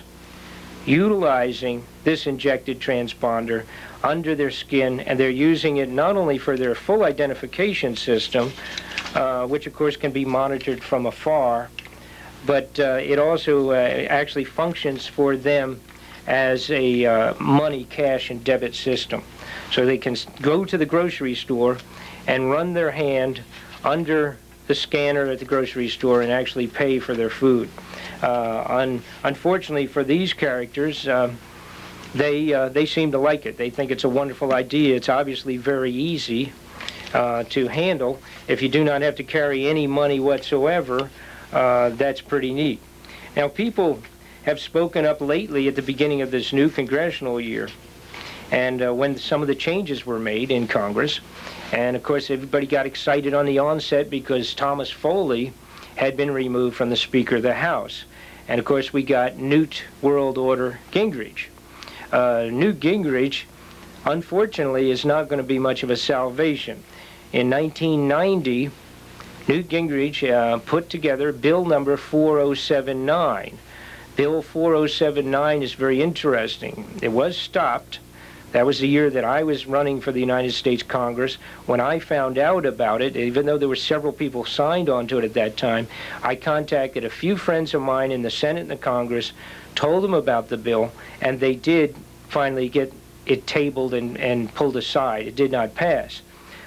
utilizing this injected transponder under their skin, and they're using it not only for their full identification system, which of course can be monitored from afar, but it also actually functions for them as a money, cash, and debit system. So they can go to the grocery store and run their hand under the scanner at the grocery store and actually pay for their food. Unfortunately for these characters, they seem to like it. They think it's a wonderful idea. It's obviously very easy to handle. If you do not have to carry any money whatsoever, that's pretty neat. Now, people have spoken up lately at the beginning of this new congressional year, and when some of the changes were made in Congress, and of course everybody got excited on the onset because Thomas Foley had been removed from the Speaker of the House. And of course we got Newt World Order Gingrich. Newt Gingrich, unfortunately, is not going to be much of a salvation. in 1990, Newt Gingrich put together Bill number 4079. Bill 4079 is very interesting. It was stopped. That was the year that I was running for the United States Congress. When I found out about it, even though there were several people signed onto it at that time, I contacted a few friends of mine in the Senate and the Congress, told them about the bill, and they did finally get it tabled and pulled aside. It did not pass.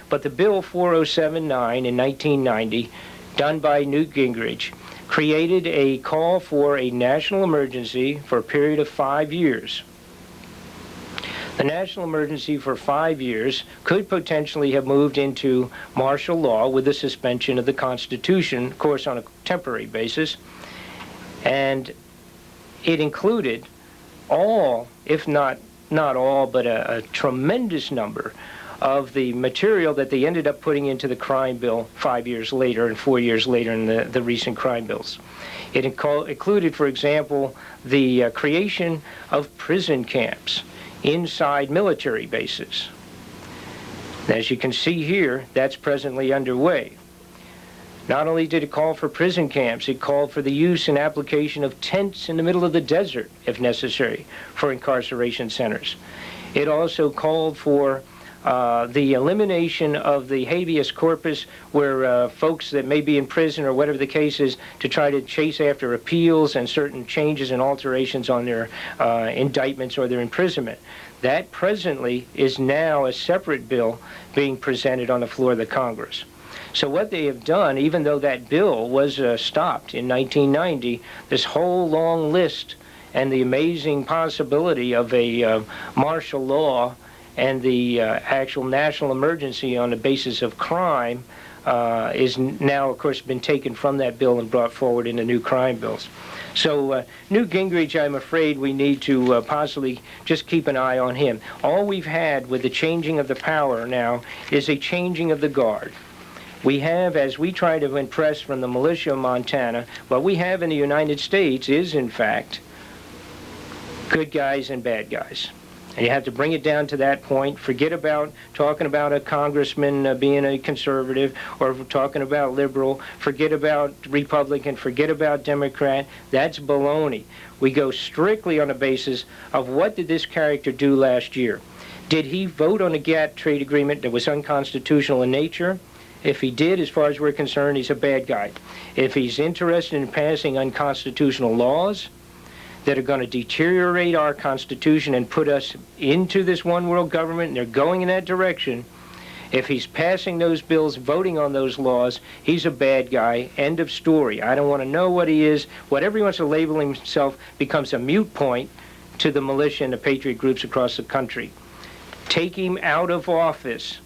But the Bill 4079 in 1990, done by Newt Gingrich, created a call for a national emergency for a period of 5 years. The national emergency for 5 years could potentially have moved into martial law with the suspension of the Constitution, of course on a temporary basis. And it included all, if not all, but a tremendous number of the material that they ended up putting into the crime bill 5 years later and 4 years later in the recent crime bills. It included, for example, the creation of prison camps inside military bases. As you can see here, that's presently underway. Not only did it call for prison camps, it called for the use and application of tents in the middle of the desert, if necessary, for incarceration centers. It also called for the elimination of the habeas corpus, where folks that may be in prison or whatever the case is, to try to chase after appeals and certain changes and alterations on their indictments or their imprisonment. That presently is now a separate bill being presented on the floor of the Congress. So what they have done, even though that bill was stopped in 1990, this whole long list and the amazing possibility of a martial law and the actual national emergency on the basis of crime is now, of course, been taken from that bill and brought forward into new crime bills. So Newt Gingrich, I'm afraid we need to possibly just keep an eye on him. All we've had with the changing of the power now is a changing of the guard. We have, as we try to impress from the militia of Montana, what we have in the United States is, in fact, good guys and bad guys. And you have to bring it down to that point. Forget about talking about a congressman being a conservative or talking about liberal. Forget about Republican. Forget about Democrat. That's baloney. We go strictly on the basis of what did this character do last year. Did he vote on a GATT trade agreement that was unconstitutional in nature? If he did, as far as we're concerned, he's a bad guy. If he's interested in passing unconstitutional laws that are going to deteriorate our Constitution and put us into this one world government, and they're going in that direction, if he's passing those bills, voting on those laws, he's a bad guy. End of story. I don't want to know what he is. Whatever he wants to label himself becomes a moot point to the militia and the patriot groups across the country. Take him out of office.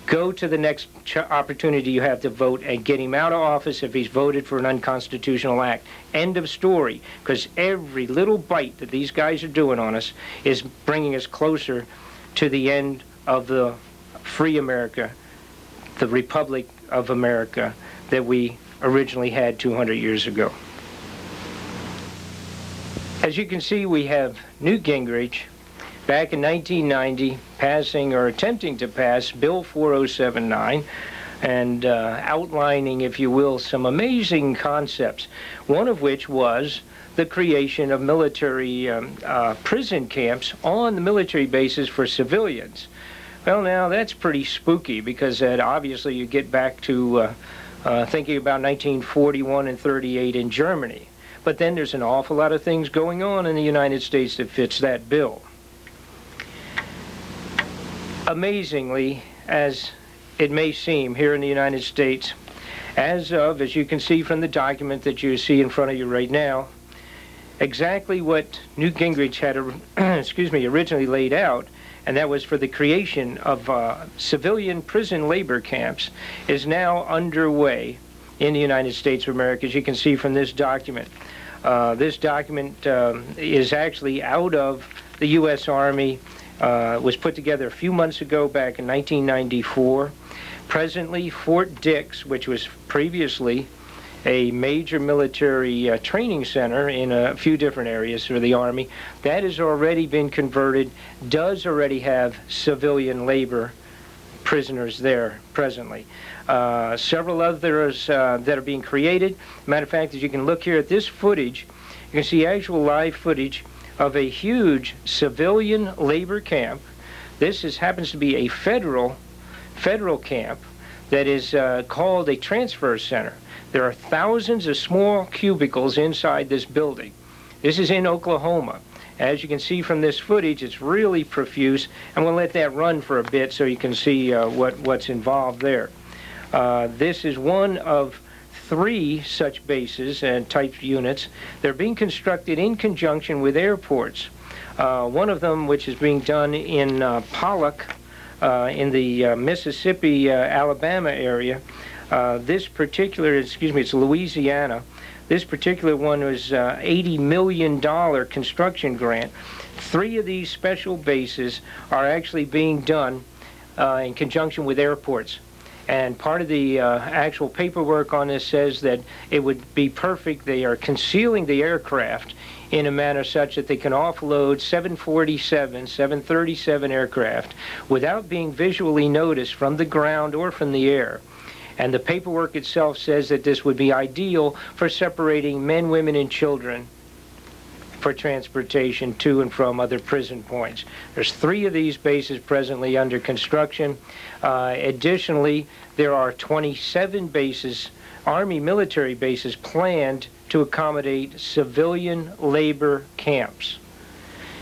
Go to the next opportunity you have to vote and get him out of office if he's voted for an unconstitutional act. End of story. Because every little bite that these guys are doing on us is bringing us closer to the end of the free America, the Republic of America that we originally had 200 years ago. As you can see, we have Newt Gingrich back in 1990 passing or attempting to pass Bill 4079 and outlining, if you will, some amazing concepts, one of which was the creation of military prison camps on the military bases for civilians. Well, now that's pretty spooky because obviously you get back to thinking about 1941 and 38 in Germany. But then there's an awful lot of things going on in the United States that fits that bill. Amazingly, as it may seem here in the United States, as you can see from the document that you see in front of you right now, exactly what Newt Gingrich had originally laid out, and that was for the creation of civilian prison labor camps, is now underway in the United States of America, as you can see from this document. This document is actually out of the U.S. Army. Was put together a few months ago back in 1994. Presently, Fort Dix, which was previously a major military training center in a few different areas for the Army, that has already been converted, does already have civilian labor prisoners there presently. Several others that are being created. Matter of fact, as you can look here at this footage, you can see actual live footage of a huge civilian labor camp. This happens to be a federal camp that is called a transfer center. There are thousands of small cubicles inside this building. This is in Oklahoma. As you can see from this footage, it's really profuse. I'm going to let that run for a bit so you can see what's involved there. This is one of 3 such bases and type units. They're being constructed in conjunction with airports. One of them, which is being done in Pollock, in the Mississippi, Alabama area. It's Louisiana. This particular one was $80 million construction grant. 3 of these special bases are actually being done in conjunction with airports. And part of the actual paperwork on this says that it would be perfect. They are concealing the aircraft in a manner such that they can offload 737 aircraft without being visually noticed from the ground or from the air. And the paperwork itself says that this would be ideal for separating men, women, and children for transportation to and from other prison points. There's 3 of these bases presently under construction. Additionally, there are 27 bases, Army military bases, planned to accommodate civilian labor camps.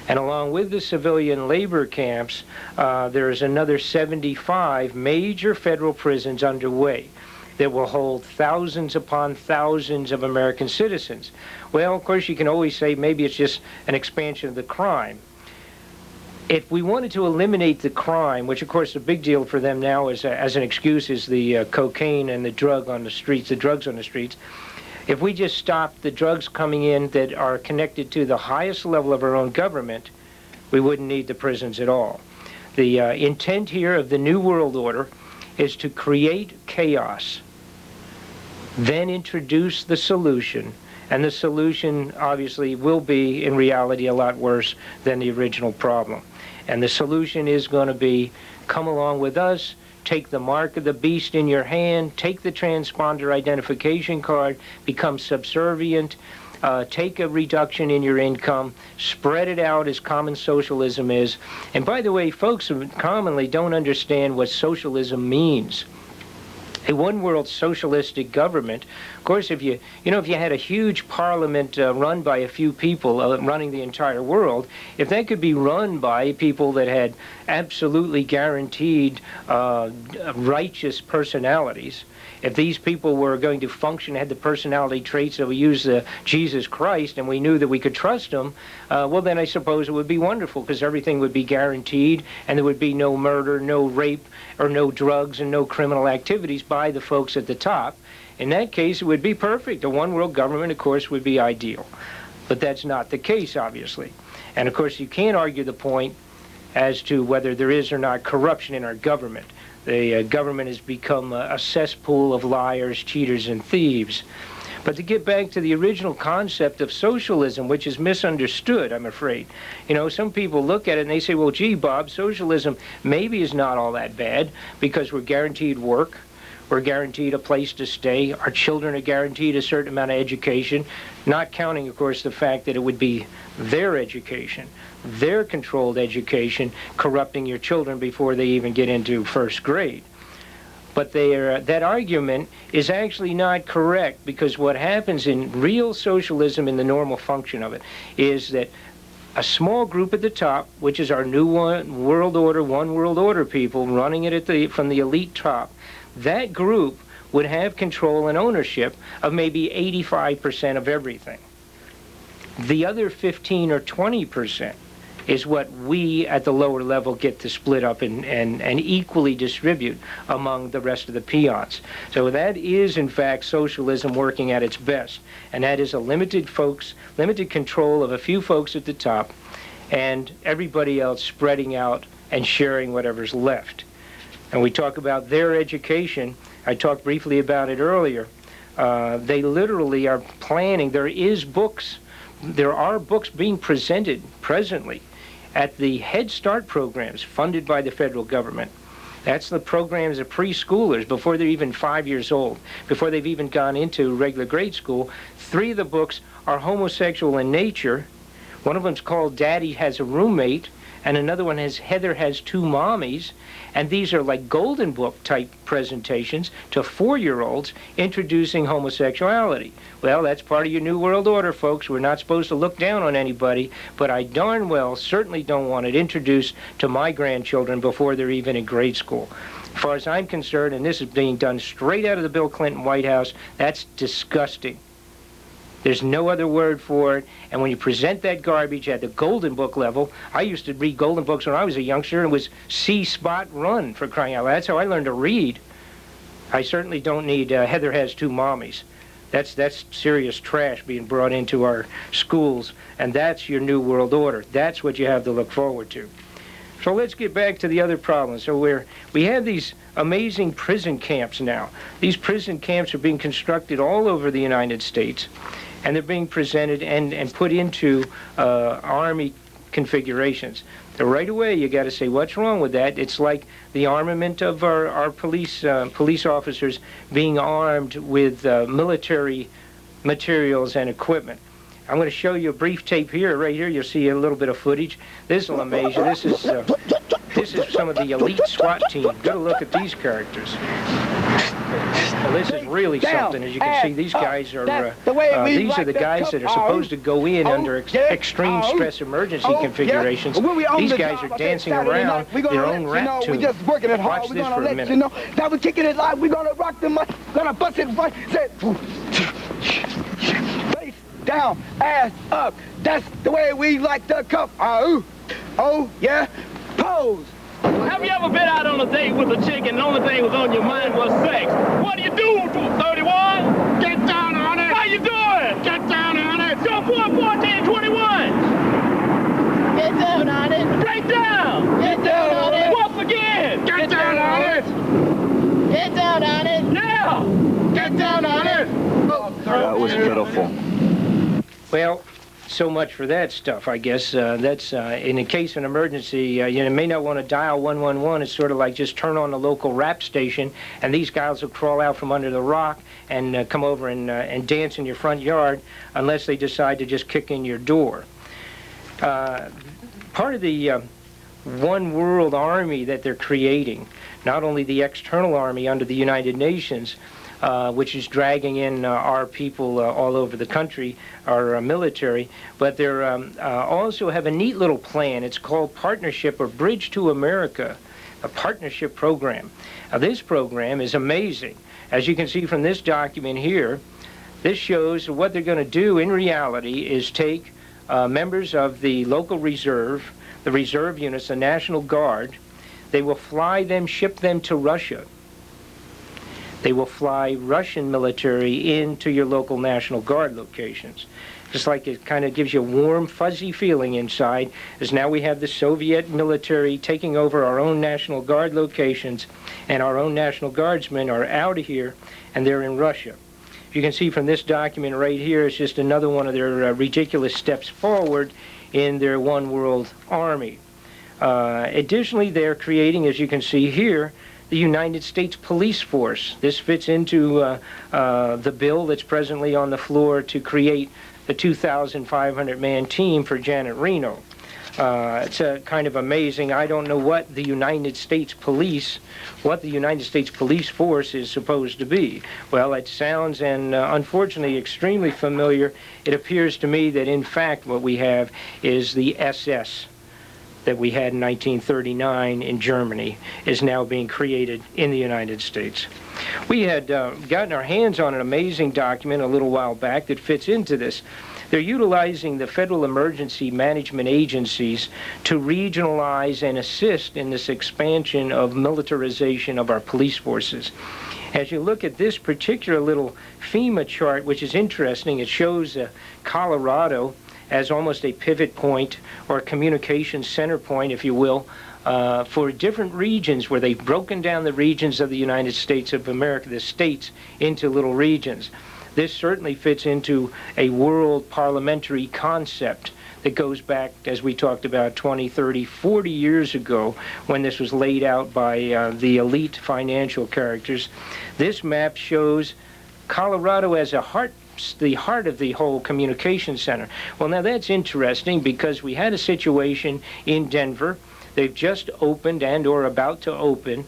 And along with the civilian labor camps, there's another 75 major federal prisons underway that will hold thousands upon thousands of American citizens. Well, of course, you can always say maybe it's just an expansion of the crime. If we wanted to eliminate the crime, which of course the big deal for them now is, as an excuse, is the cocaine and the drugs on the streets. If we just stopped the drugs coming in that are connected to the highest level of our own government, we wouldn't need the prisons at all. The intent here of the New World Order is to create chaos, then introduce the solution, and the solution obviously will be, in reality, a lot worse than the original problem. And the solution is going to be, come along with us, take the mark of the beast in your hand, take the transponder identification card, become subservient, take a reduction in your income, spread it out as common socialism is. And by the way, folks commonly don't understand what socialism means. A one-world socialistic government, of course, if you had a huge parliament run by a few people running the entire world, if that could be run by people that had absolutely guaranteed righteous personalities, if these people were going to function, had the personality traits that we use Jesus Christ, and we knew that we could trust him, well, then I suppose it would be wonderful, because everything would be guaranteed, and there would be no murder, no rape, or no drugs, and no criminal activities by the folks at the top. In that case, it would be perfect. A one-world government, of course, would be ideal. But that's not the case, obviously. And, of course, you can't argue the point as to whether there is or not corruption in our government. The government has become a cesspool of liars, cheaters, and thieves. But to get back to the original concept of socialism, which is misunderstood, I'm afraid. Some people look at it and they say, well, gee, Bob, socialism maybe is not all that bad because we're guaranteed work, we're guaranteed a place to stay, our children are guaranteed a certain amount of education, not counting, of course, the fact that it would be their education, their controlled education, corrupting your children before they even get into first grade. But that argument is actually not correct, because what happens in real socialism, in the normal function of it, is that a small group at the top, which is our new one world order people running it from the elite top, that group would have control and ownership of maybe 85% of everything. The other 15 or 20% is what we at the lower level get to split up and equally distribute among the rest of the peons. So that is, in fact, socialism working at its best. And that is a limited control of a few folks at the top and everybody else spreading out and sharing whatever's left. And we talk about their education. I talked briefly about it earlier. They literally are planning. There are books being presented presently at the Head Start programs funded by the federal government That's the programs of preschoolers before they're even 5 years old, before they've even gone into regular grade school. 3 of the books are homosexual in nature. One of them's called Daddy Has a Roommate, and another one has Heather Has Two Mommies. And these are like Golden Book type presentations to 4-year-olds introducing homosexuality. Well, that's part of your New World Order, folks. We're not supposed to look down on anybody, but I darn well certainly don't want it introduced to my grandchildren before they're even in grade school. As far as I'm concerned, and this is being done straight out of the Bill Clinton White House, that's disgusting. There's no other word for it. And when you present that garbage at the Golden Book level, I used to read Golden Books when I was a youngster, and it was see, spot, run, for crying out loud. That's how I learned to read. I certainly don't need Heather Has Two Mommies. That's serious trash being brought into our schools, and that's your New World Order. That's what you have to look forward to. So let's get back to the other problems. So we have these amazing prison camps now. These prison camps are being constructed all over the United States, and they're being presented and put into Army configurations. So right away, you got to say, what's wrong with that? It's like the armament of our police officers being armed with military materials and equipment. I'm going to show you a brief tape here. Right here, you'll see a little bit of footage. This will amaze you. This is some of the elite SWAT team. Get a look at these characters. Well, this is really something. As you can see, these guys are these are the guys that are supposed to go in under extreme stress emergency configurations. These guys are dancing around their own rap tune. Watch this for a minute. Now we're kicking it live. We're gonna rock the mic. Gonna bust it right. Say, face down, ass up. That's the way we like to come. Oh yeah, pose. Have you ever been out on a date with a chick and the only thing that was on your mind was sex? What do you do, 31? Get down on it. How you doing? Get down on it. Go 14, 21. Get down on it. Break down. Get down on it. Once again. Get down on it. Get down on it. Now. Get down on it. That was pitiful. Well, so much for that stuff, I guess. That's in the case of an emergency, you may not want to dial 111. It's sort of like just turn on the local rap station, and these guys will crawl out from under the rock and come over and dance in your front yard unless they decide to just kick in your door. Part of the one world army that they're creating, not only the external army under the United Nations, which is dragging in our people all over the country, our military, but they also have a neat little plan. It's called Partnership or Bridge to America, a partnership program. Now, this program is amazing. As you can see from this document here, this shows what they're going to do in reality is take members of the local reserve, the reserve units, the National Guard. They will fly them, ship them to Russia. They will fly Russian military into your local National Guard locations. Just like it kind of gives you a warm, fuzzy feeling inside, as now we have the Soviet military taking over our own National Guard locations, and our own National Guardsmen are out of here, and they're in Russia. You can see from this document right here, it's just another one of their ridiculous steps forward in their one world army. Additionally, they're creating, as you can see here, the United States Police Force. This fits into the bill that's presently on the floor to create the 2,500-man team for Janet Reno. It's kind of amazing. I don't know what the United States Police Force is supposed to be. Well, it sounds, and unfortunately, extremely familiar. It appears to me that, in fact, what we have is the SS that we had in 1939 in Germany is now being created in the United States. We had gotten our hands on an amazing document a little while back that fits into this. They're utilizing the federal emergency management agencies to regionalize and assist in this expansion of militarization of our police forces. As you look at this particular little FEMA chart, which is interesting, it shows Colorado as almost a pivot point or a communication center point, if you will, for different regions where they've broken down the regions of the United States of America, the states, into little regions. This certainly fits into a world parliamentary concept that goes back, as we talked about, 20, 30, 40 years ago when this was laid out by the elite financial characters. This map shows Colorado as the heart of the whole communication center. Well, now that's interesting because we had a situation in Denver. They've just opened and or about to open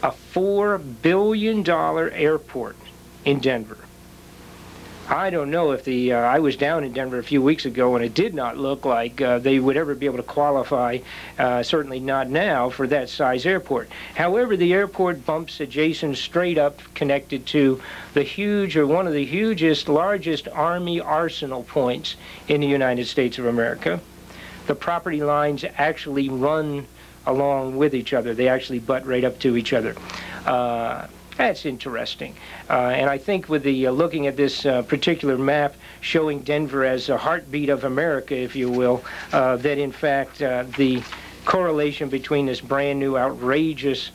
a $4 billion airport in Denver. I don't know if I was down in Denver a few weeks ago and it did not look like they would ever be able to qualify, certainly not now, for that size airport. However, the airport bumps adjacent straight up, connected to the huge, or one of the hugest, largest Army arsenal points in the United States of America. The property lines actually run along with each other. They actually butt right up to each other. That's interesting. And I think with the looking at this particular map showing Denver as a heartbeat of America, if you will, that in fact the correlation between this brand new, outrageous,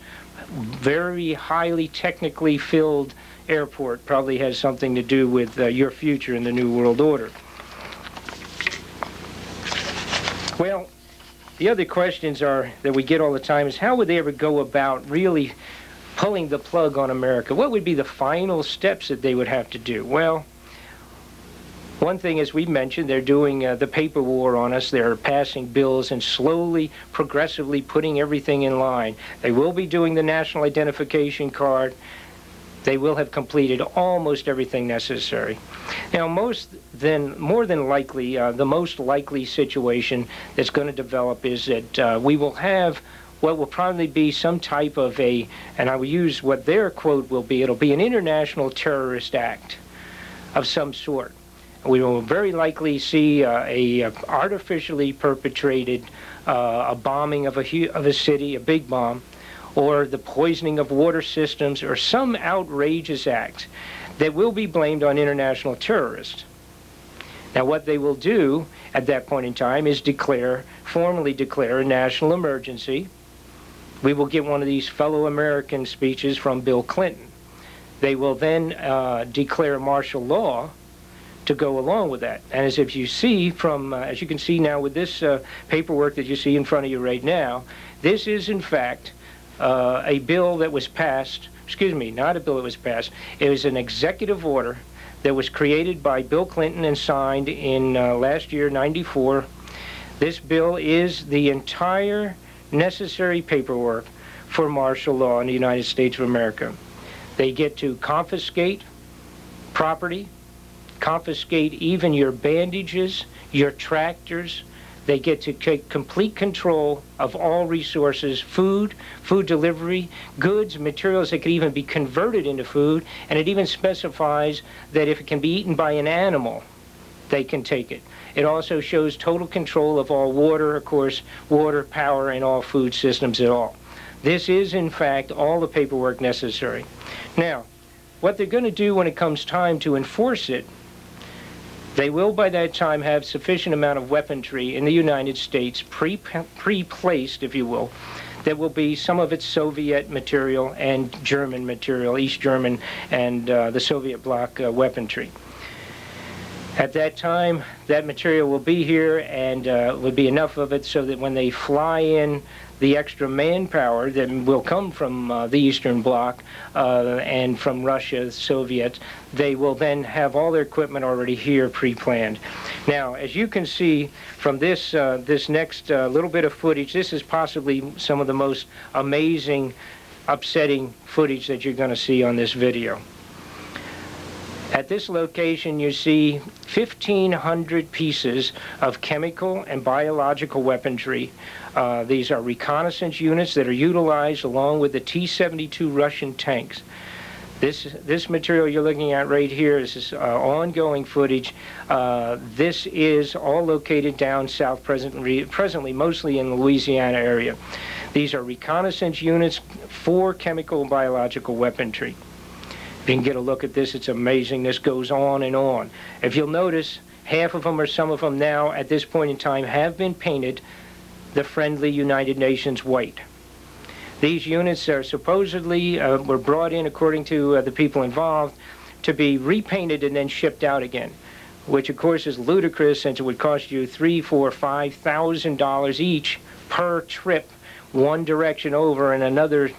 very highly technically filled airport probably has something to do with your future in the New World Order. Well, the other questions that we get all the time is how would they ever go about really pulling the plug on America? What would be the final steps that they would have to do? Well, one thing, as we mentioned, they're doing the paper war on us. They're passing bills and slowly, progressively putting everything in line. They will be doing the national identification card. They will have completed almost everything necessary. Now, more than likely, the most likely situation that's going to develop is that we will have what will probably be some type of and I will use what their quote will be, it'll be an international terrorist act of some sort. We will very likely see a artificially perpetrated a bombing of a city, a big bomb, or the poisoning of water systems, or some outrageous act that will be blamed on international terrorists. Now, what they will do at that point in time is formally declare a national emergency. We will get one of these fellow American speeches from Bill Clinton. They will then declare martial law to go along with that. And as if you see from, as you can see now with this paperwork that you see in front of you right now, this is in fact a bill that was passed, excuse me, not a bill that was passed, it was an executive order that was created by Bill Clinton and signed in last year, '94. This bill is the entire necessary paperwork for martial law in the United States of America. They get to confiscate property, confiscate even your bandages, your tractors. They get to take complete control of all resources, food delivery, goods, materials that could even be converted into food, and it even specifies that if it can be eaten by an animal, they can take it. It also shows total control of all water, of course, water, power, and all food systems at all. This is, in fact, all the paperwork necessary. Now, what they're going to do when it comes time to enforce it, they will by that time have sufficient amount of weaponry in the United States pre-placed, if you will, that will be some of its Soviet material and German material, East German and the Soviet bloc weaponry. At that time, that material will be here, and will be enough of it so that when they fly in the extra manpower that will come from the Eastern Bloc and from Russia, the Soviets, they will then have all their equipment already here pre-planned. Now, as you can see from this next little bit of footage, this is possibly some of the most amazing, upsetting footage that you're going to see on this video. At this location, you see 1,500 pieces of chemical and biological weaponry. These are reconnaissance units that are utilized along with the T-72 Russian tanks. This material you're looking at right here is ongoing footage. This is all located down south presently mostly in the Louisiana area. These are reconnaissance units for chemical and biological weaponry. If you can get a look at this, it's amazing. This goes on and on. If you'll notice, half of them or some of them now at this point in time have been painted the friendly United Nations white. These units are supposedly were brought in, according to the people involved, to be repainted and then shipped out again. which of course is ludicrous since it would cost you $3,000, $4,000, $5,000 each per trip, one direction over and another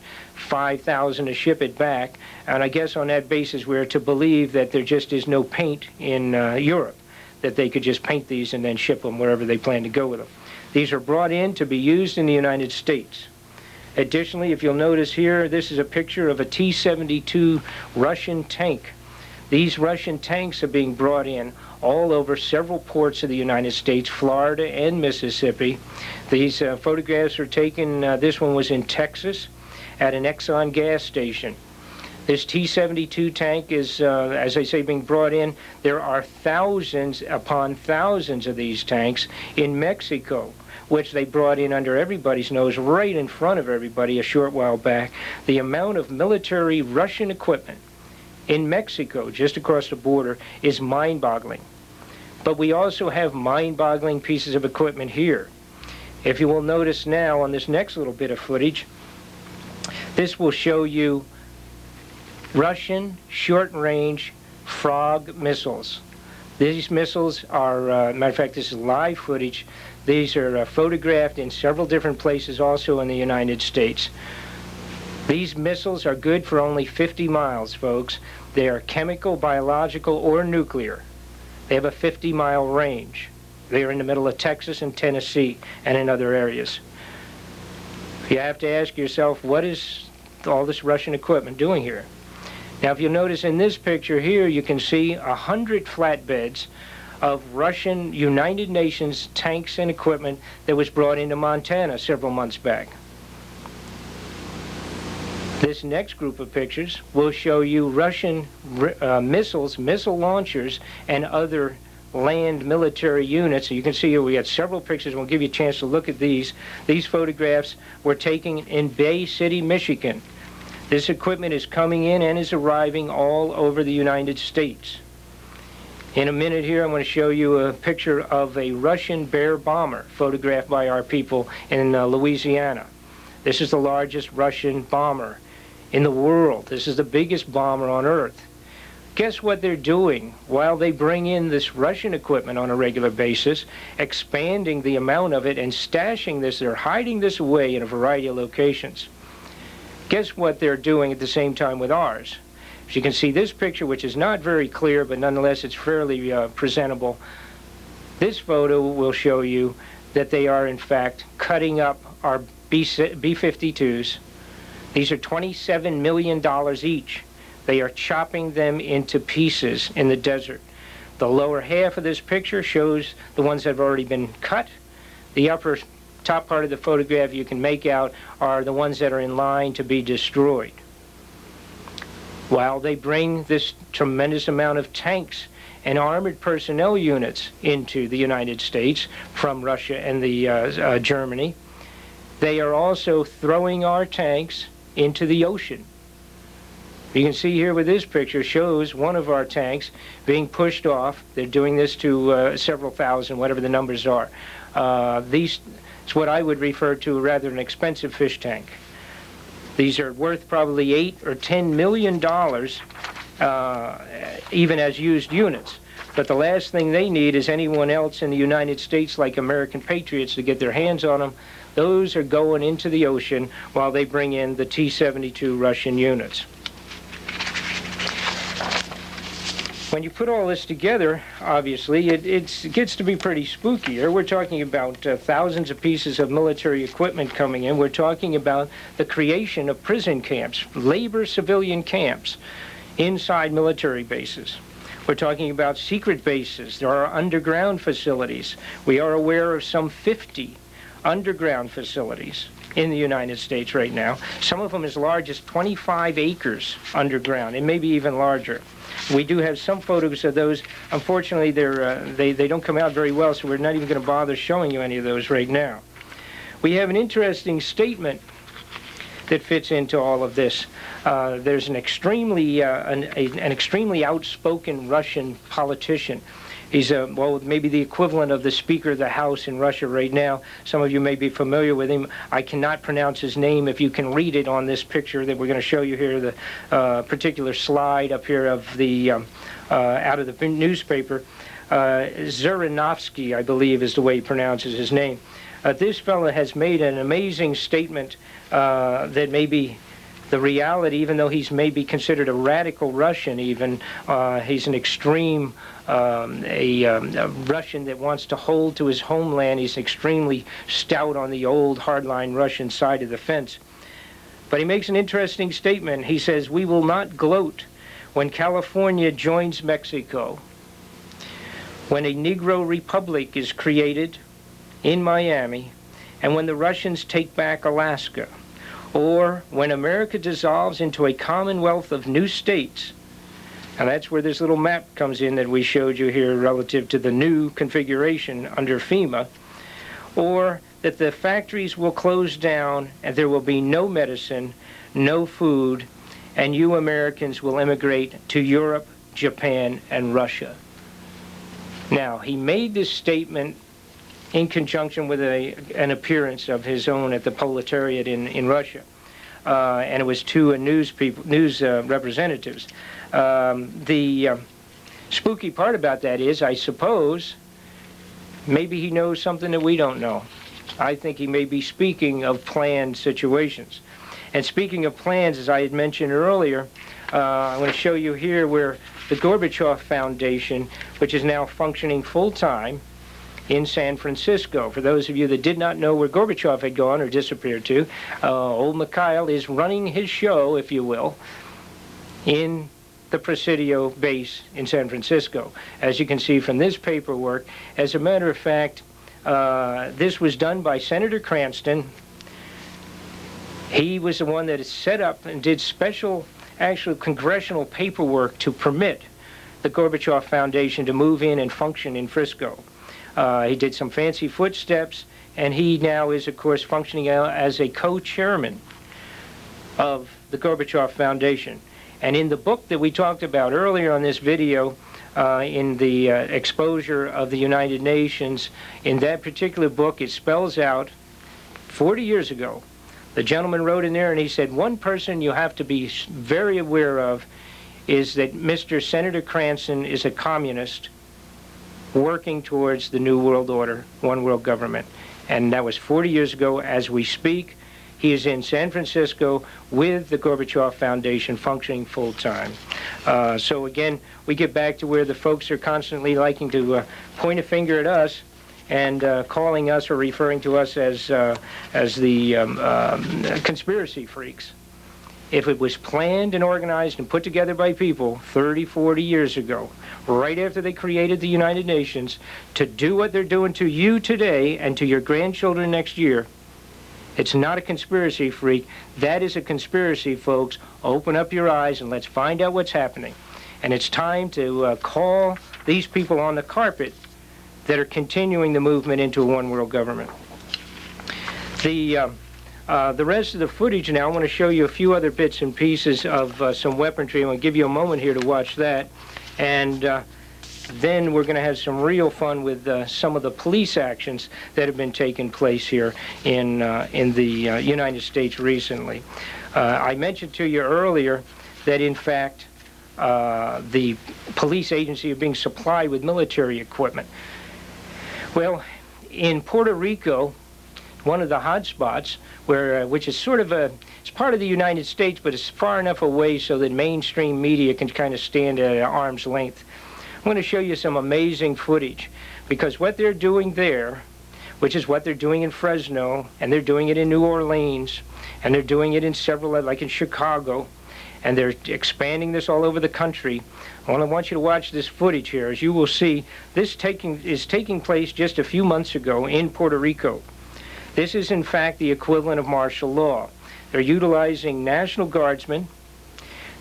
$5,000 to ship it back. And I guess on that basis we're to believe that there just is no paint in Europe, that they could just paint these and then ship them wherever they plan to go with them. These are brought in to be used in the United States. Additionally, if you'll notice here, this is a picture of a T-72 Russian tank. These Russian tanks are being brought in all over several ports of the United States, Florida and Mississippi. These photographs are taken, this one was in Texas at an Exxon gas station. This T-72 tank is, as I say, being brought in. There are thousands upon thousands of these tanks in Mexico, which they brought in under everybody's nose, right in front of everybody a short while back. The amount of military Russian equipment in Mexico, just across the border, is mind-boggling. But we also have mind-boggling pieces of equipment here. If you will notice now on this next little bit of footage, this will show you Russian short-range Frog missiles. These missiles are, matter of fact, this is live footage. These are photographed in several different places also in the United States. These missiles are good for only 50 miles, folks. They are chemical, biological, or nuclear. They have a 50-mile range. They are in the middle of Texas and Tennessee and in other areas. You have to ask yourself, what is all this Russian equipment doing here? Now, if you'll notice in this picture here, you can see 100 flatbeds of Russian United Nations tanks and equipment that was brought into Montana several months back. This next group of pictures will show you Russian missiles, missile launchers, and other land military units. So you can see here we got several pictures. We'll give you a chance to look at these. These photographs were taken in Bay City, Michigan. This equipment is coming in and is arriving all over the United States. In a minute here, I'm going to show you a picture of a Russian Bear bomber photographed by our people in Louisiana. This is the largest Russian bomber in the world. This is the biggest bomber on Earth. Guess what they're doing while they bring in this Russian equipment on a regular basis, expanding the amount of it and stashing this. They're hiding this away in a variety of locations. Guess what they're doing at the same time with ours? As you can see this picture, which is not very clear, but nonetheless it's fairly presentable. This photo will show you that they are in fact cutting up our B-52s. These are $27 million each. They are chopping them into pieces in the desert. The lower half of this picture shows the ones that have already been cut. The upper top part of the photograph you can make out are the ones that are in line to be destroyed. While they bring this tremendous amount of tanks and armored personnel units into the United States from Russia and the Germany, they are also throwing our tanks into the ocean. You can see here with this picture shows one of our tanks being pushed off. They're doing this to several thousand, whatever the numbers are. It's what I would refer to rather an expensive fish tank. These are worth probably $8 or $10 million, even as used units. But the last thing they need is anyone else in the United States, like American patriots, to get their hands on them. Those are going into the ocean while they bring in the T-72 Russian units. When you put all this together, obviously, it gets to be pretty spooky. Here we're talking about thousands of pieces of military equipment coming in. We're talking about the creation of prison camps, labor civilian camps inside military bases. We're talking about secret bases. There are underground facilities. We are aware of some 50 underground facilities in the United States right now. Some of them as large as 25 acres underground, and maybe even larger. We do have some photos of those. Unfortunately, they don't come out very well, so we're not even going to bother showing you any of those right now. We have an interesting statement that fits into all of this. There's an extremely outspoken Russian politician. He's well, maybe the equivalent of the Speaker of the House in Russia right now. Some of you may be familiar with him. I cannot pronounce his name. If you can read it on this picture that we're going to show you here, the particular slide up here of the out of the newspaper. Zhirinovsky, I believe is the way he pronounces his name. This fellow has made an amazing statement that may be the reality, even though he's maybe considered a radical Russian even. He's an extreme, a Russian that wants to hold to his homeland. He's extremely stout on the old hardline Russian side of the fence. But he makes an interesting statement. He says, "We will not gloat when California joins Mexico, when a Negro Republic is created in Miami, and when the Russians take back Alaska, or when America dissolves into a commonwealth of new states." And that's where this little map comes in that we showed you here relative to the new configuration under FEMA. Or that the factories will close down and there will be no medicine, no food, and you Americans will immigrate to Europe, Japan, and Russia. Now, he made this statement in conjunction with an appearance of his own at the proletariat in Russia. And it was to news representatives. The spooky part about that is, I suppose, maybe he knows something that we don't know. I think he may be speaking of planned situations. And speaking of plans, as I had mentioned earlier, I'm going to show you here where the Gorbachev Foundation, which is now functioning full-time in San Francisco. For those of you that did not know where Gorbachev had gone or disappeared to, old Mikhail is running his show, if you will, in the Presidio base in San Francisco. As you can see from this paperwork, as a matter of fact, this was done by Senator Cranston. He was the one that set up and did special, actual congressional paperwork to permit the Gorbachev Foundation to move in and function in Frisco. He did some fancy footsteps, and he now is, of course, functioning as a co-chairman of the Gorbachev Foundation. And in the book that we talked about earlier on this video, in the exposure of the United Nations, in that particular book, it spells out 40 years ago, the gentleman wrote in there and he said, one person you have to be very aware of is that Mr. Senator Cranston is a communist working towards the New World Order, one world government. And that was 40 years ago. As we speak, he is in San Francisco with the Gorbachev Foundation functioning full-time. So again, we get back to where the folks are constantly liking to point a finger at us and calling us or referring to us as the conspiracy freaks. If it was planned and organized and put together by people 30, 40 years ago, right after they created the United Nations, to do what they're doing to you today and to your grandchildren next year, it's not a conspiracy freak. That is a conspiracy, folks. Open up your eyes and let's find out what's happening. And it's time to call these people on the carpet that are continuing the movement into a one-world government. The rest of the footage now, I want to show you a few other bits and pieces of some weaponry. I'm going to give you a moment here to watch that. And then we're going to have some real fun with some of the police actions that have been taking place here in the United States recently. I mentioned to you earlier that, in fact, the police agency are being supplied with military equipment. Well, in Puerto Rico, one of the hot spots, which is sort of it's part of the United States, but it's far enough away so that mainstream media can kind of stand at arm's length. I'm going to show you some amazing footage, because what they're doing there, which is what they're doing in Fresno, and they're doing it in New Orleans, and they're doing it in several, like in Chicago, and they're expanding this all over the country. I want you to watch this footage here. As you will see, this is taking place just a few months ago in Puerto Rico. This is, in fact, the equivalent of martial law. They're utilizing National Guardsmen.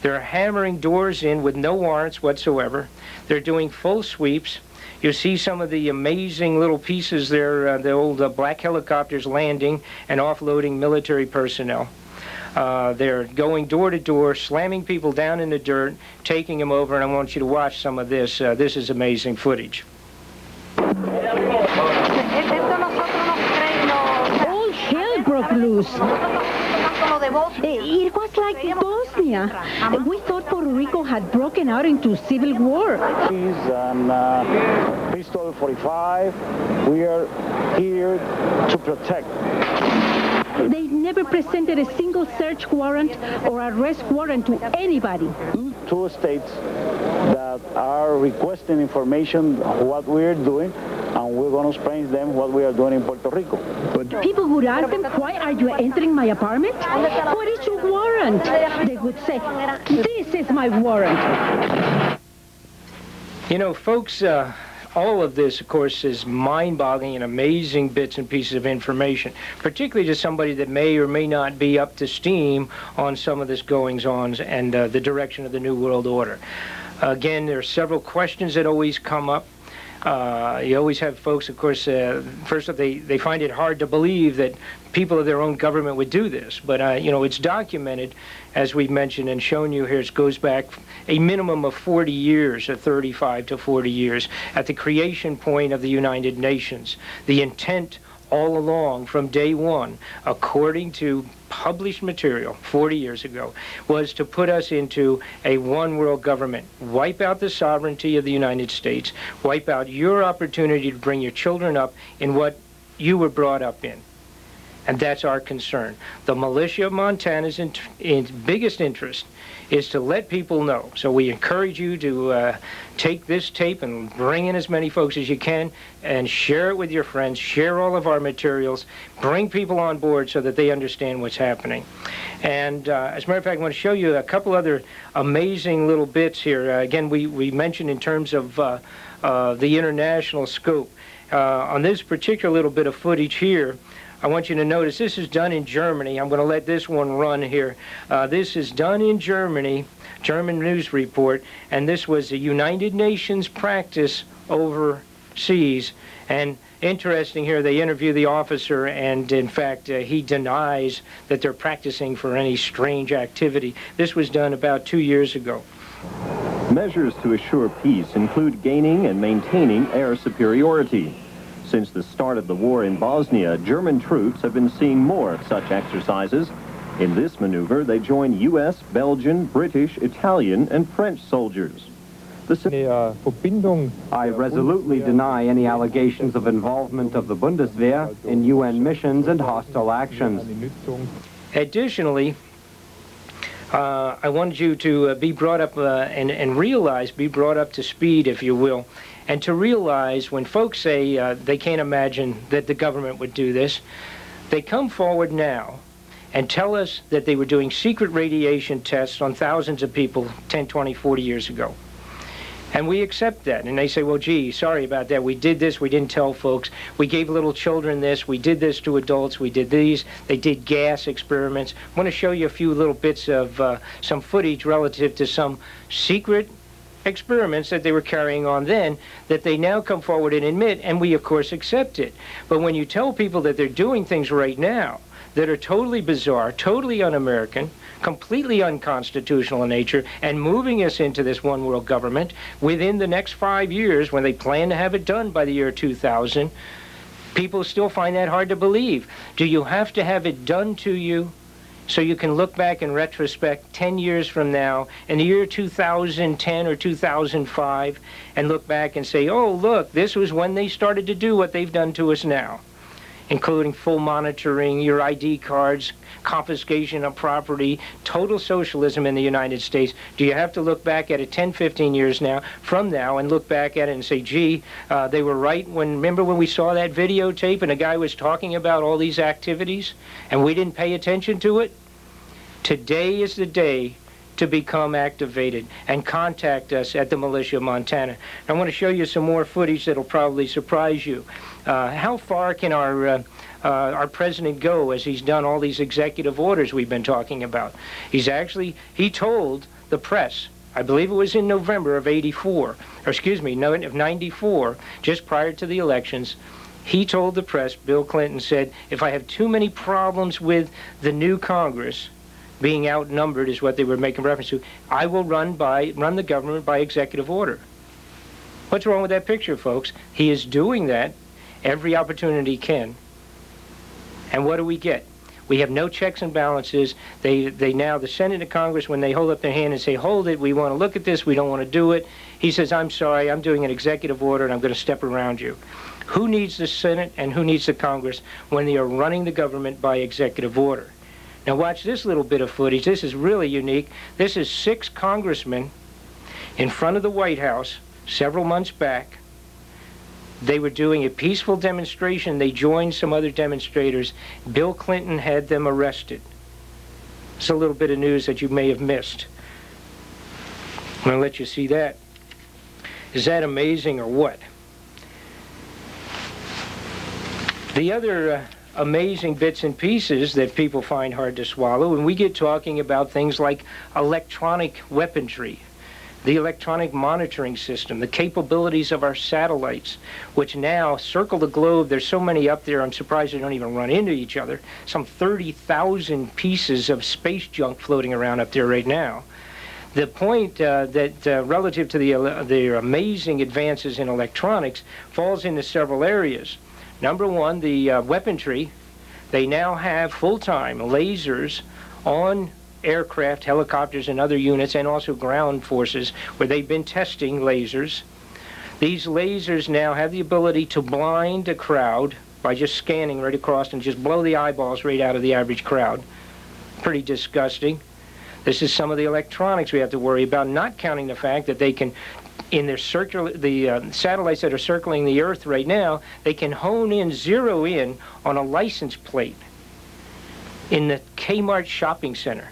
They're hammering doors in with no warrants whatsoever. They're doing full sweeps. You see some of the amazing little pieces there, the old black helicopters landing and offloading military personnel. They're going door to door, slamming people down in the dirt, taking them over, and I want you to watch some of this. This is amazing footage. All hell broke loose. It was like Bosnia. We thought Puerto Rico had broken out into civil war. And pistol 45. We are here to protect. They never presented a single search warrant or arrest warrant to anybody. Two states that are requesting information what we're doing, and we're going to explain them what we are doing in Puerto Rico. But people would ask them, why are you entering my apartment? What is your warrant? They would say, this is my warrant. You know, folks, all of this, of course, is mind-boggling and amazing bits and pieces of information, particularly to somebody that may or may not be up to steam on some of this goings-ons and the direction of the New World Order. Again, there are several questions that always come up. You always have folks, of course, first off, they find it hard to believe that people of their own government would do this. But, you know, it's documented, as we've mentioned and shown you here. It goes back a minimum of 40 years, 35 to 40 years, at the creation point of the United Nations. The intent all along from day one, according to published material 40 years ago, was to put us into a one-world government, wipe out the sovereignty of the United States, wipe out your opportunity to bring your children up in what you were brought up in. And that's our concern. The militia of Montana's biggest interest is to let people know. So we encourage you to take this tape and bring in as many folks as you can and share it with your friends, share all of our materials, bring people on board so that they understand what's happening. And as a matter of fact, I want to show you a couple other amazing little bits here. Again, we mentioned in terms of the international scope. On this particular little bit of footage here, I want you to notice this is done in Germany. I'm going to let this one run here. This is done in Germany, German news report, and this was the United Nations practice overseas. And interesting here, they interview the officer, and in fact, he denies that they're practicing for any strange activity. This was done about 2 years ago. Measures to assure peace include gaining and maintaining air superiority. Since the start of the war in Bosnia, German troops have been seeing more of such exercises. In this maneuver, they join U.S., Belgian, British, Italian, and French soldiers. I resolutely deny any allegations of involvement of the Bundeswehr in UN missions and hostile actions. Additionally, I wanted you to be brought up and realize, be brought up to speed, if you will, and to realize when folks say they can't imagine that the government would do this, they come forward now and tell us that they were doing secret radiation tests on thousands of people 10, 20, 40 years ago. And we accept that. And they say, well, gee, sorry about that. We did this. We didn't tell folks. We gave little children this. We did this to adults. We did these. They did gas experiments. I want to show you a few little bits of some footage relative to some secret experiments that they were carrying on then that they now come forward and admit, and we, of course, accept it. But when you tell people that they're doing things right now that are totally bizarre, totally un-American, completely unconstitutional in nature, and moving us into this one-world government within the next 5 years, when they plan to have it done by the year 2000, people still find that hard to believe. Do you have to have it done to you so you can look back in retrospect 10 years from now, in the year 2010 or 2005, and look back and say, oh, look, this was when they started to do what they've done to us now, including full monitoring, your ID cards, confiscation of property, total socialism in the United States? Do you have to look back at it 10, 15 years now, from now, and look back at it and say, gee, they were right remember when we saw that videotape and a guy was talking about all these activities and we didn't pay attention to it? Today is the day to become activated and contact us at the Militia of Montana. I want to show you some more footage that'll probably surprise you. How far can our president go as he's done all these executive orders we've been talking about? He told the press, I believe it was in November of of 94, just prior to the elections, he told the press, Bill Clinton said, if I have too many problems with the new Congress, being outnumbered is what they were making reference to, I will run the government by executive order. What's wrong with that picture, folks? He is doing that every opportunity he can. And what do we get? We have no checks and balances. They now, the Senate and Congress, when they hold up their hand and say, hold it, we want to look at this, we don't want to do it, he says, I'm sorry, I'm doing an executive order and I'm going to step around you. Who needs the Senate and who needs the Congress when they are running the government by executive order? Now watch this little bit of footage. This is really unique. This is 6 congressmen in front of the White House several months back. They were doing a peaceful demonstration. They joined some other demonstrators. Bill Clinton had them arrested. It's a little bit of news that you may have missed. I'm going to let you see that. Is that amazing or what? The other amazing bits and pieces that people find hard to swallow, when we get talking about things like electronic weaponry, the electronic monitoring system, the capabilities of our satellites, which now circle the globe. There's so many up there, I'm surprised they don't even run into each other. Some 30,000 pieces of space junk floating around up there right now. The point that relative to the amazing advances in electronics falls into several areas. Number one, the weaponry. They now have full-time lasers on aircraft, helicopters, and other units, and also ground forces, where they've been testing lasers. These lasers now have the ability to blind a crowd by just scanning right across and just blow the eyeballs right out of the average crowd. Pretty disgusting. This is some of the electronics we have to worry about, not counting the fact that they can, in their satellites that are circling the Earth right now, they can hone in, zero in on a license plate in the Kmart shopping center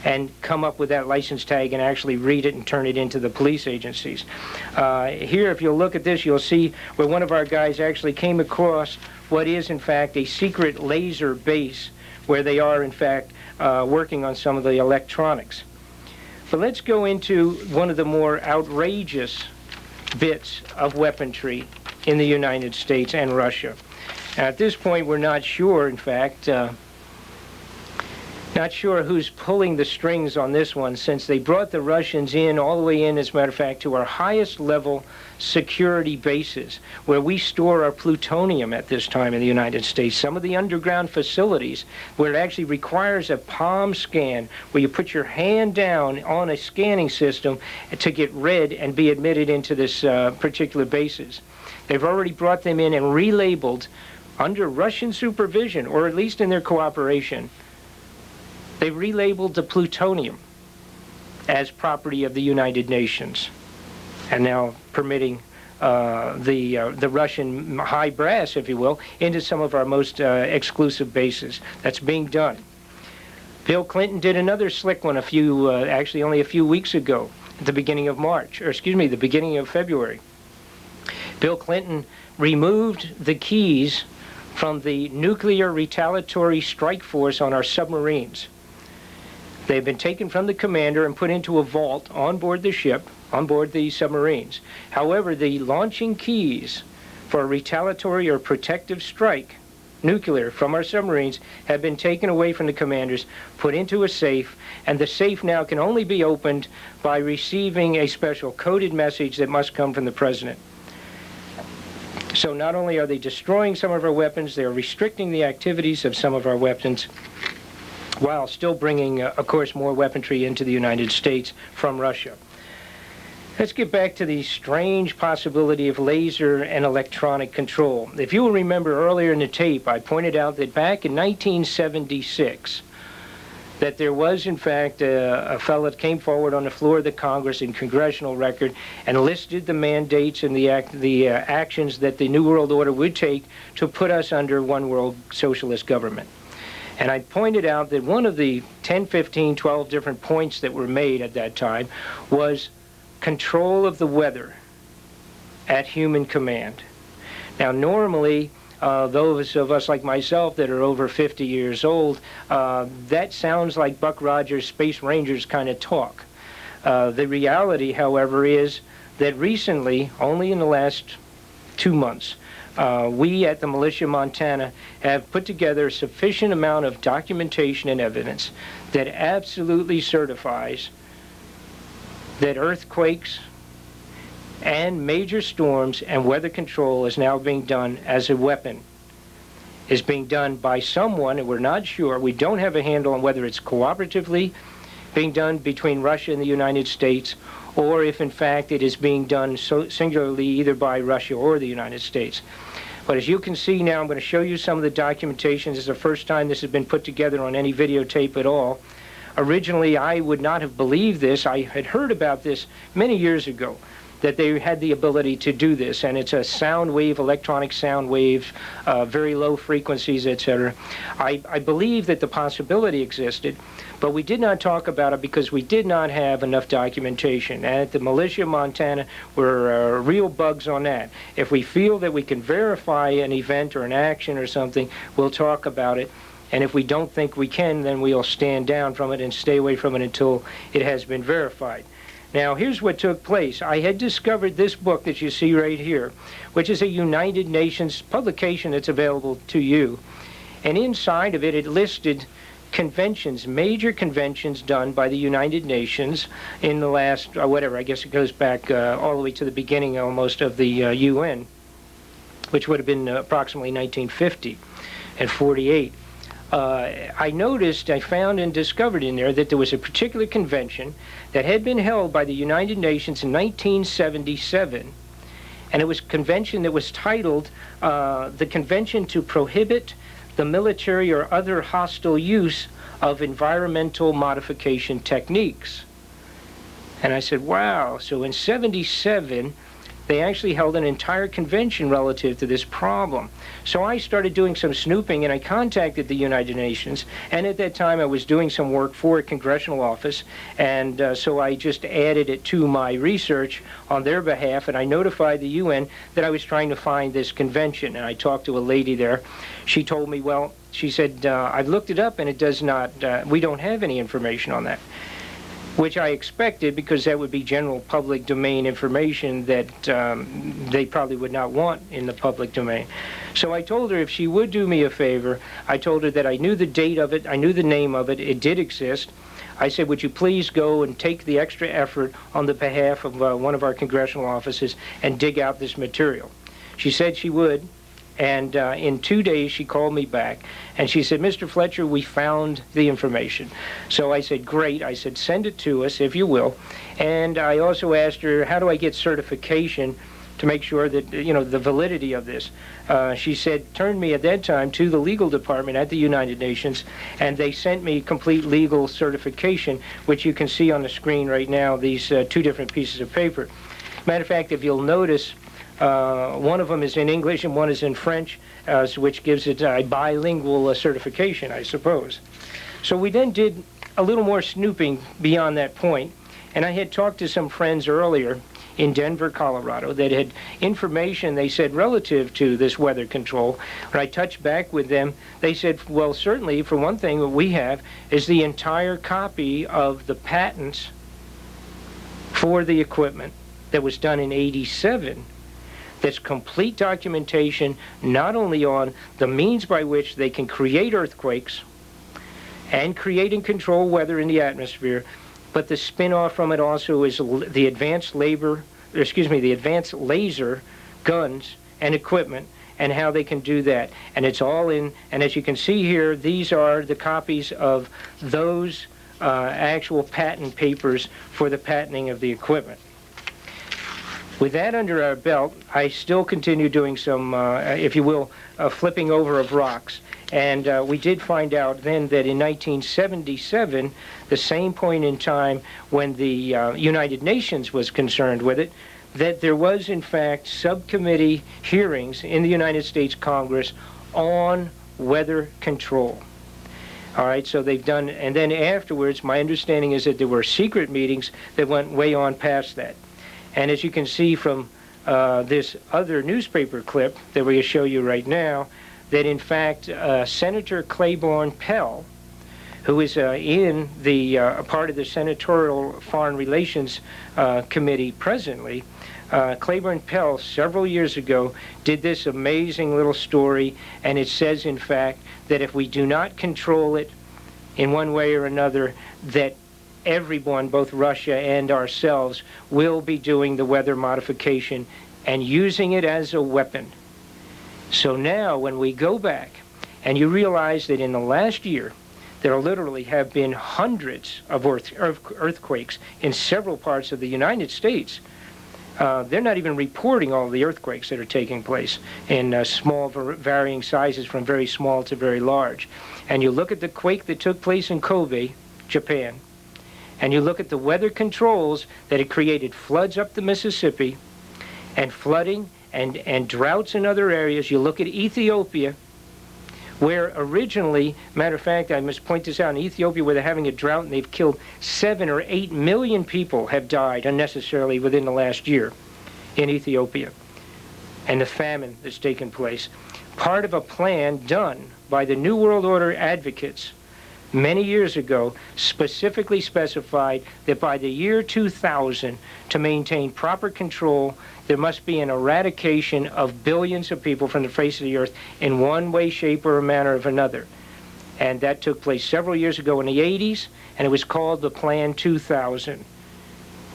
and come up with that license tag and actually read it and turn it into the police agencies. Here, if you'll look at this, you'll see where one of our guys actually came across what is, in fact, a secret laser base where they are, in fact, working on some of the electronics. But let's go into one of the more outrageous bits of weaponry in the United States and Russia. Now, at this point, we're not sure, in fact, not sure who's pulling the strings on this one, since they brought the Russians in, all the way in, as a matter of fact, to our highest level security bases, where we store our plutonium at this time in the United States. Some of the underground facilities where it actually requires a palm scan, where you put your hand down on a scanning system to get read and be admitted into this particular bases. They've already brought them in and relabeled under Russian supervision, or at least in their cooperation. They relabeled the plutonium as property of the United Nations, and now permitting the Russian high brass, if you will, into some of our most exclusive bases. That's being done. Bill Clinton did another slick one actually only a few weeks ago, at the beginning of the beginning of February. Bill Clinton removed the keys from the nuclear retaliatory strike force on our submarines. They've been taken from the commander and put into a vault on board the ship, on board the submarines. However, the launching keys for a retaliatory or protective strike, nuclear, from our submarines have been taken away from the commanders, put into a safe, and the safe now can only be opened by receiving a special coded message that must come from the president. So not only are they destroying some of our weapons, they are restricting the activities of some of our weapons, while still bringing, of course, more weaponry into the United States from Russia. Let's get back to the strange possibility of laser and electronic control. If you will remember earlier in the tape, I pointed out that back in 1976, that there was, in fact, a fellow that came forward on the floor of the Congress in congressional record and listed the mandates and the actions that the New World Order would take to put us under one world socialist government. And I pointed out that one of the 10, 15, 12 different points that were made at that time was control of the weather at human command. Now, normally, those of us like myself that are over 50 years old, that sounds like Buck Rogers, Space Rangers kind of talk. The reality, however, is that recently, only in the last 2 months, we at the Militia, Montana, have put together a sufficient amount of documentation and evidence that absolutely certifies that earthquakes and major storms and weather control is now being done as a weapon. is being done by someone, and we're not sure. We don't have a handle on whether it's cooperatively being done between Russia and the United States, or if in fact it is being done so singularly either by Russia or the United States. But as you can see now, I'm going to show you some of the documentation. This is the first time this has been put together on any videotape at all. Originally, I would not have believed this. I had heard about this many years ago, that they had the ability to do this, and it's a sound wave, electronic sound wave, very low frequencies, etc. I believe that the possibility existed, but we did not talk about it because we did not have enough documentation. And at the Militia, Montana, we're real bugs on that. If we feel that we can verify an event or an action or something, we'll talk about it. And if we don't think we can, then we'll stand down from it and stay away from it until it has been verified. Now, here's what took place. I had discovered this book that you see right here, which is a United Nations publication that's available to you. And inside of it, it listed conventions, major conventions done by the United Nations in the last, whatever, I guess it goes back all the way to the beginning almost of the UN, which would have been approximately 1950 and 48. I noticed, I found and discovered in there that there was a particular convention that had been held by the United Nations in 1977, and it was a convention that was titled the Convention to Prohibit the Military or Other Hostile Use of Environmental Modification Techniques. And I said, wow, so in 77, they actually held an entire convention relative to this problem. So I started doing some snooping, and I contacted the United Nations, and at that time I was doing some work for a congressional office, and so I just added it to my research on their behalf, and I notified the UN that I was trying to find this convention. And I talked to a lady there. She told me, well, she said, I've looked it up, and it does not, we don't have any information on that. Which I expected, because that would be general public domain information that they probably would not want in the public domain. So I told her if she would do me a favor, I told her that I knew the date of it, I knew the name of it, it did exist. I said, would you please go and take the extra effort on the behalf of one of our congressional offices and dig out this material? She said she would. And in 2 days, she called me back, and she said, Mr. Fletcher, we found the information. So I said, great. I said, send it to us, if you will. And I also asked her, how do I get certification to make sure that, you know, the validity of this? She said, turn me at that time to the legal department at the United Nations, and they sent me complete legal certification, which you can see on the screen right now, these two different pieces of paper. Matter of fact, if you'll notice, one of them is in English and one is in French, which gives it a bilingual certification, I suppose. So we then did a little more snooping beyond that point, and I had talked to some friends earlier in Denver, Colorado, that had information, they said, relative to this weather control. When I touched back with them, they said, well, certainly, for one thing, what we have is the entire copy of the patents for the equipment that was done in '87. That's complete documentation, not only on the means by which they can create earthquakes and create and control weather in the atmosphere, but the spin-off from it also is the advanced laser guns and equipment and how they can do that. And it's all in, and as you can see here, these are the copies of those actual patent papers for the patenting of the equipment. With that under our belt, I still continue doing some, if you will, flipping over of rocks. And we did find out then that in 1977, the same point in time when the United Nations was concerned with it, that there was in fact subcommittee hearings in the United States Congress on weather control. All right, so they've done, and then afterwards, my understanding is that there were secret meetings that went way on past that. And as you can see from this other newspaper clip that we're going to show you right now, that in fact Senator Claiborne Pell, who is in the part of the Senatorial Foreign Relations Committee presently, Claiborne Pell several years ago did this amazing little story, and it says in fact that if we do not control it in one way or another, that everyone, both Russia and ourselves, will be doing the weather modification and using it as a weapon. So now when we go back And you realize that in the last year, there literally have been hundreds of earthquakes in several parts of the United States. They're not even reporting all the earthquakes that are taking place in small, varying sizes from very small to very large. And you look at the quake that took place in Kobe, Japan, and you look at the weather controls that it created floods up the Mississippi and flooding and droughts in other areas. You look at Ethiopia, where originally, matter of fact, I must point this out, in Ethiopia where they're having a drought and they've killed 7 or 8 million people have died unnecessarily within the last year in Ethiopia, and the famine that's taken place. Part of a plan done by the New World Order advocates many years ago specifically specified that by the year 2000, to maintain proper control, there must be an eradication of billions of people from the face of the earth in one way, shape, or a manner of another. And that took place several years ago in the 80s, and it was called the Plan 2000.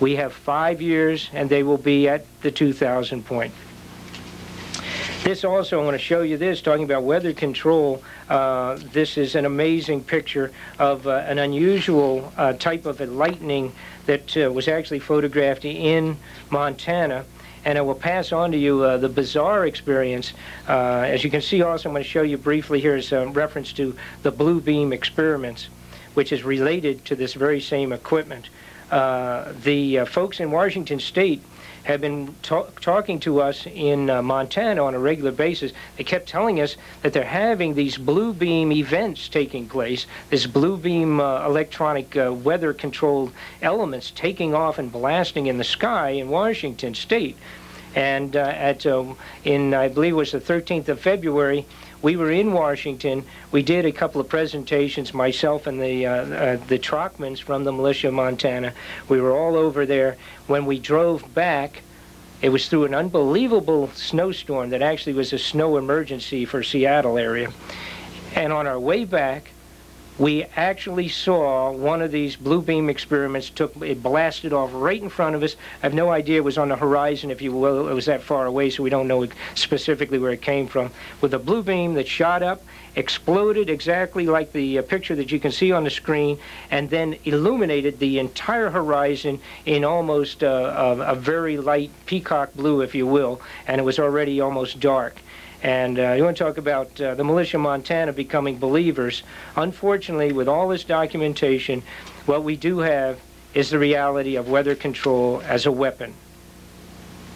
We have 5 years, and they will be at the 2000 point. This also, I want to show you this, talking about weather control. This is an amazing picture of an unusual type of lightning that was actually photographed in Montana. And I will pass on to you the bizarre experience. As you can see also, I'm going to show you briefly here is a reference to the blue beam experiments, which is related to this very same equipment. The folks in Washington State have been talking to us in Montana on a regular basis. They kept telling us that they're having these blue beam events taking place, this blue beam electronic weather-controlled elements taking off and blasting in the sky in Washington State. And I believe it was the 13th of February, we were in Washington. We did a couple of presentations, myself and the Trockmans from the Militia, Montana. We were all over there. When we drove back, it was through an unbelievable snowstorm that actually was a snow emergency for Seattle area. And on our way back, we actually saw one of these blue beam experiments. It blasted off right in front of us. I have no idea it was on the horizon, if you will. It was that far away, so we don't know specifically where it came from. With a blue beam that shot up, exploded exactly like the picture that you can see on the screen, and then illuminated the entire horizon in almost a very light peacock blue, if you will, and it was already almost dark. And you want to talk about the Militia, Montana becoming believers. Unfortunately, with all this documentation, what we do have is the reality of weather control as a weapon.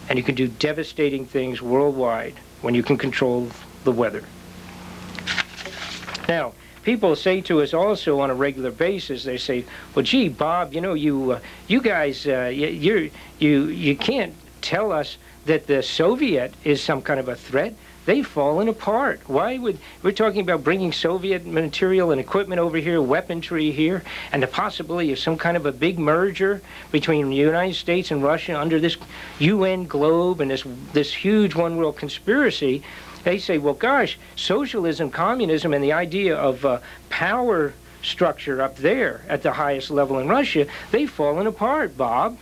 And you can do devastating things worldwide when you can control the weather. Now, people say to us also on a regular basis, they say, well, gee, Bob, you know, you guys, you can't tell us that the Soviet is some kind of a threat. They've fallen apart. Why would, we're talking about bringing Soviet material and equipment over here, weaponry here, and the possibility of some kind of a big merger between the United States and Russia under this UN globe and this huge one world conspiracy. They say, well, gosh, socialism, communism, and the idea of power structure up there at the highest level in Russia, they've fallen apart, Bob.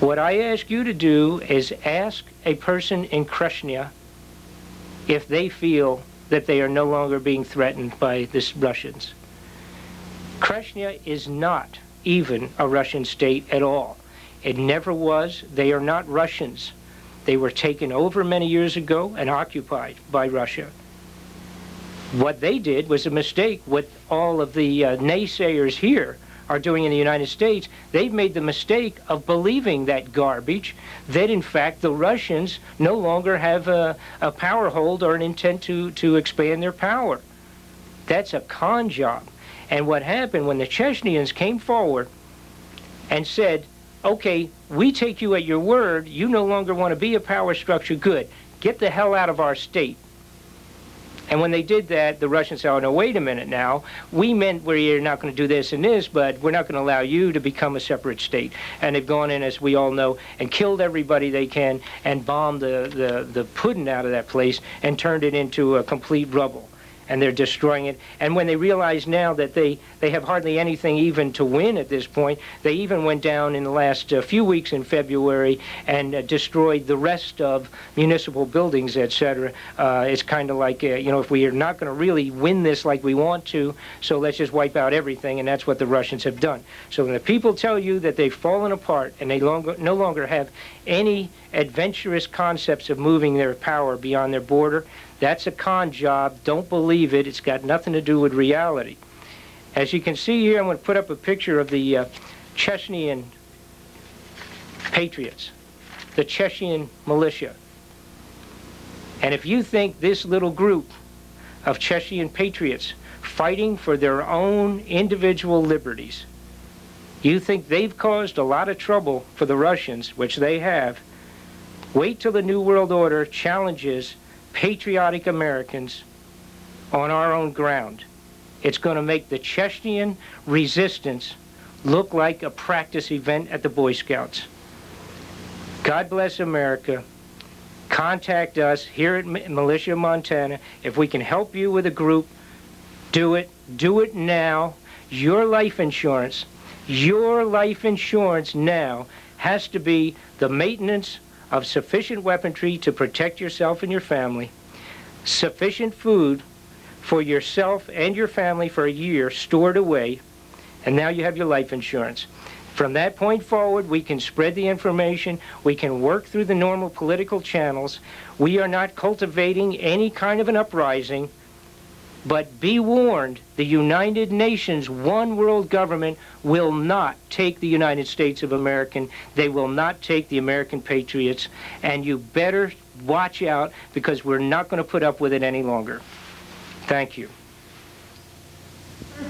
What I ask you to do is ask a person in Krasnaya if they feel that they are no longer being threatened by the Russians. Krasnaya is not even a Russian state at all. It never was. They are not Russians. They were taken over many years ago and occupied by Russia. What they did was a mistake. What all of the naysayers here are doing in the United States, they've made the mistake of believing that garbage, that in fact the Russians no longer have a power hold or an intent to expand their power. That's a con job. And what happened when the Chechnyans came forward and said, okay, we take you at your word, you no longer want to be a power structure, good, get the hell out of our state. And when they did that, the Russians said, oh, no, wait a minute now. We meant we're not going to do this and this, but we're not going to allow you to become a separate state. And they've gone in, as we all know, and killed everybody they can and bombed the pudding out of that place and turned it into a complete rubble. and they're destroying it. And when they realize now that they have hardly anything even to win at this point, they even went down in the last few weeks in February and destroyed the rest of municipal buildings, etc. It's kind of like, you know, if we are not going to really win this like we want to, so let's just wipe out everything, and that's what the Russians have done. So when the people tell you that they've fallen apart and they no longer have any adventurous concepts of moving their power beyond their border, that's a con job. Don't believe it. It's got nothing to do with reality. As you can see here, I'm going to put up a picture of the Chechnyan patriots, the Chechen militia. And if you think this little group of Chechen patriots fighting for their own individual liberties, you think they've caused a lot of trouble for the Russians, which they have, wait till the New World Order challenges patriotic Americans on our own ground. It's going to make the Chechen resistance look like a practice event at the Boy Scouts. God bless America. Contact us here at Militia, Montana. If we can help you with a group, do it. Do it now. Your life insurance now has to be the maintenance of sufficient weaponry to protect yourself and your family, sufficient food for yourself and your family for a year stored away, and now you have your life insurance. From that point forward, we can spread the information. We can work through the normal political channels. We are not cultivating any kind of an uprising, but be warned, the United Nations, one world government, will not take the United States of America. They will not take the American patriots, and you better watch out, because we're not going to put up with it any longer. Thank you.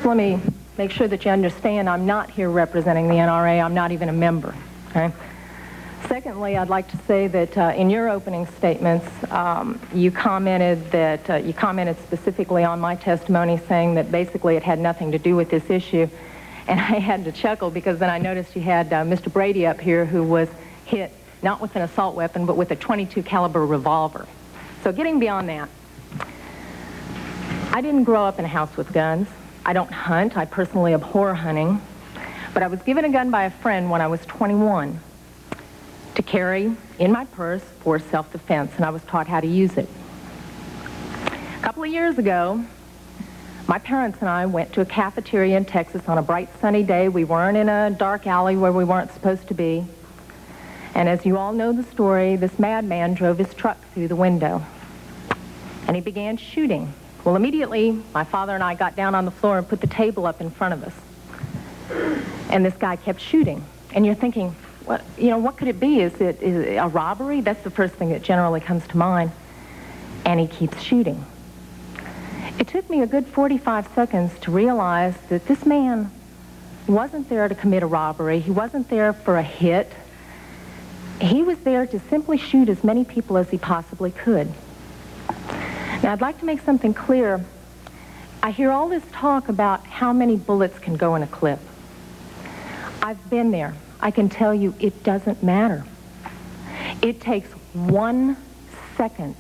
Let me make sure that you understand I'm not here representing the NRA. I'm not even a member. Okay? Secondly, I'd like to say that in your opening statements, you commented specifically on my testimony, saying that basically it had nothing to do with this issue. And I had to chuckle, because then I noticed you had Mr. Brady up here, who was hit not with an assault weapon, but with a .22 caliber revolver. So getting beyond that, I didn't grow up in a house with guns. I don't hunt. I personally abhor hunting. But I was given a gun by a friend when I was 21 to carry in my purse for self-defense, and I was taught how to use it. A couple of years ago, my parents and I went to a cafeteria in Texas on a bright sunny day. We weren't in a dark alley where we weren't supposed to be. And as you all know the story, this madman drove his truck through the window, and he began shooting. Well, immediately, my father and I got down on the floor and put the table up in front of us. And this guy kept shooting. And you're thinking, what could it be? Is it a robbery? That's the first thing that generally comes to mind. And he keeps shooting. It took me a good 45 seconds to realize that this man wasn't there to commit a robbery. He wasn't there for a hit. He was there to simply shoot as many people as he possibly could. Now, I'd like to make something clear. I hear all this talk about how many bullets can go in a clip. I've been there. I can tell you it doesn't matter. It takes 1 second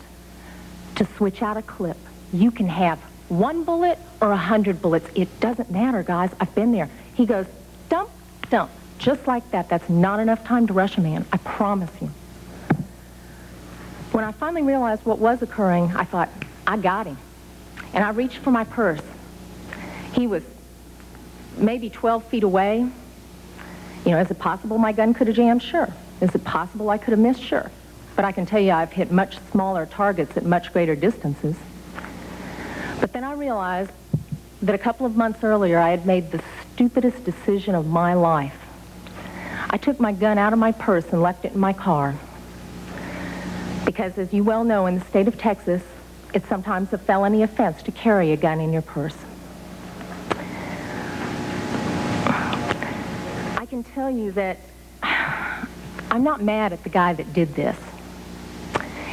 to switch out a clip. You can have 1 bullet or 100 bullets. It doesn't matter, guys. I've been there. He goes, dump, dump, just like that. That's not enough time to rush a man. I promise you. When I finally realized what was occurring, I thought, I got him. And I reached for my purse. He was maybe 12 feet away. Is it possible my gun could have jammed? Sure. Is it possible I could have missed? Sure. But I can tell you I've hit much smaller targets at much greater distances. But then I realized that a couple of months earlier I had made the stupidest decision of my life. I took my gun out of my purse and left it in my car. Because as you well know, in the state of Texas, it's sometimes a felony offense to carry a gun in your purse. I can tell you that I'm not mad at the guy that did this.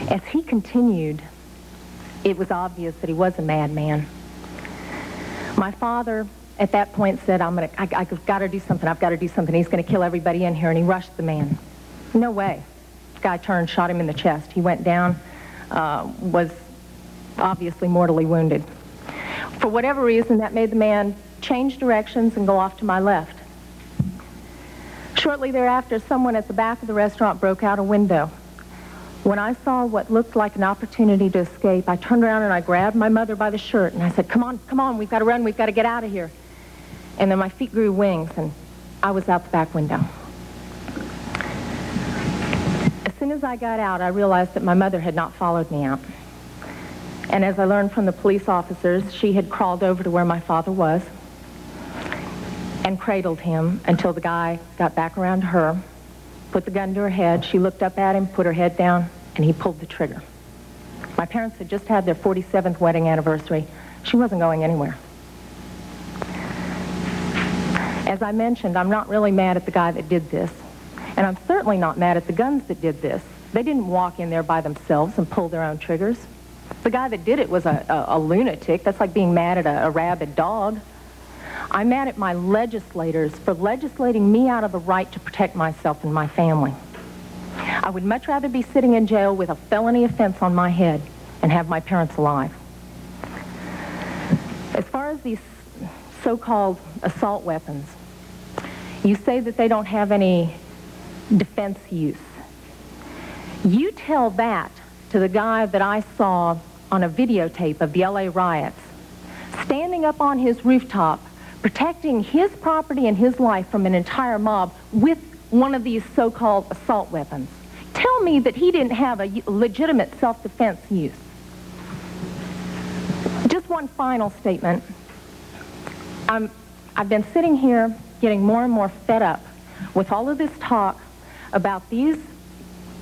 As he continued, it was obvious that he was a madman. My father, at that point, said, I've got to do something. I've got to do something. He's going to kill everybody in here, and he rushed the man. No way. The guy turned, shot him in the chest. He went down, was obviously mortally wounded. For whatever reason, that made the man change directions and go off to my left. Shortly thereafter, someone at the back of the restaurant broke out a window. When I saw what looked like an opportunity to escape, I turned around and I grabbed my mother by the shirt and I said, come on, we've got to run, we've got to get out of here. And then my feet grew wings and I was out the back window. As soon as I got out, I realized that my mother had not followed me out. And as I learned from the police officers, she had crawled over to where my father was and cradled him until the guy got back around to her, put the gun to her head. She looked up at him, put her head down, and he pulled the trigger. My parents had just had their 47th wedding anniversary. She wasn't going anywhere. As I mentioned, I'm not really mad at the guy that did this. And I'm certainly not mad at the guns that did this. They didn't walk in there by themselves and pull their own triggers. The guy that did it was a lunatic. That's like being mad at a rabid dog. I'm mad at my legislators for legislating me out of the right to protect myself and my family. I would much rather be sitting in jail with a felony offense on my head and have my parents alive. As far as these so-called assault weapons, you say that they don't have any defense use. You tell that to the guy that I saw on a videotape of the LA riots, standing up on his rooftop, protecting his property and his life from an entire mob with one of these so-called assault weapons. Tell me that he didn't have a legitimate self-defense use. Just one final statement. I've been sitting here getting more and more fed up with all of this talk about these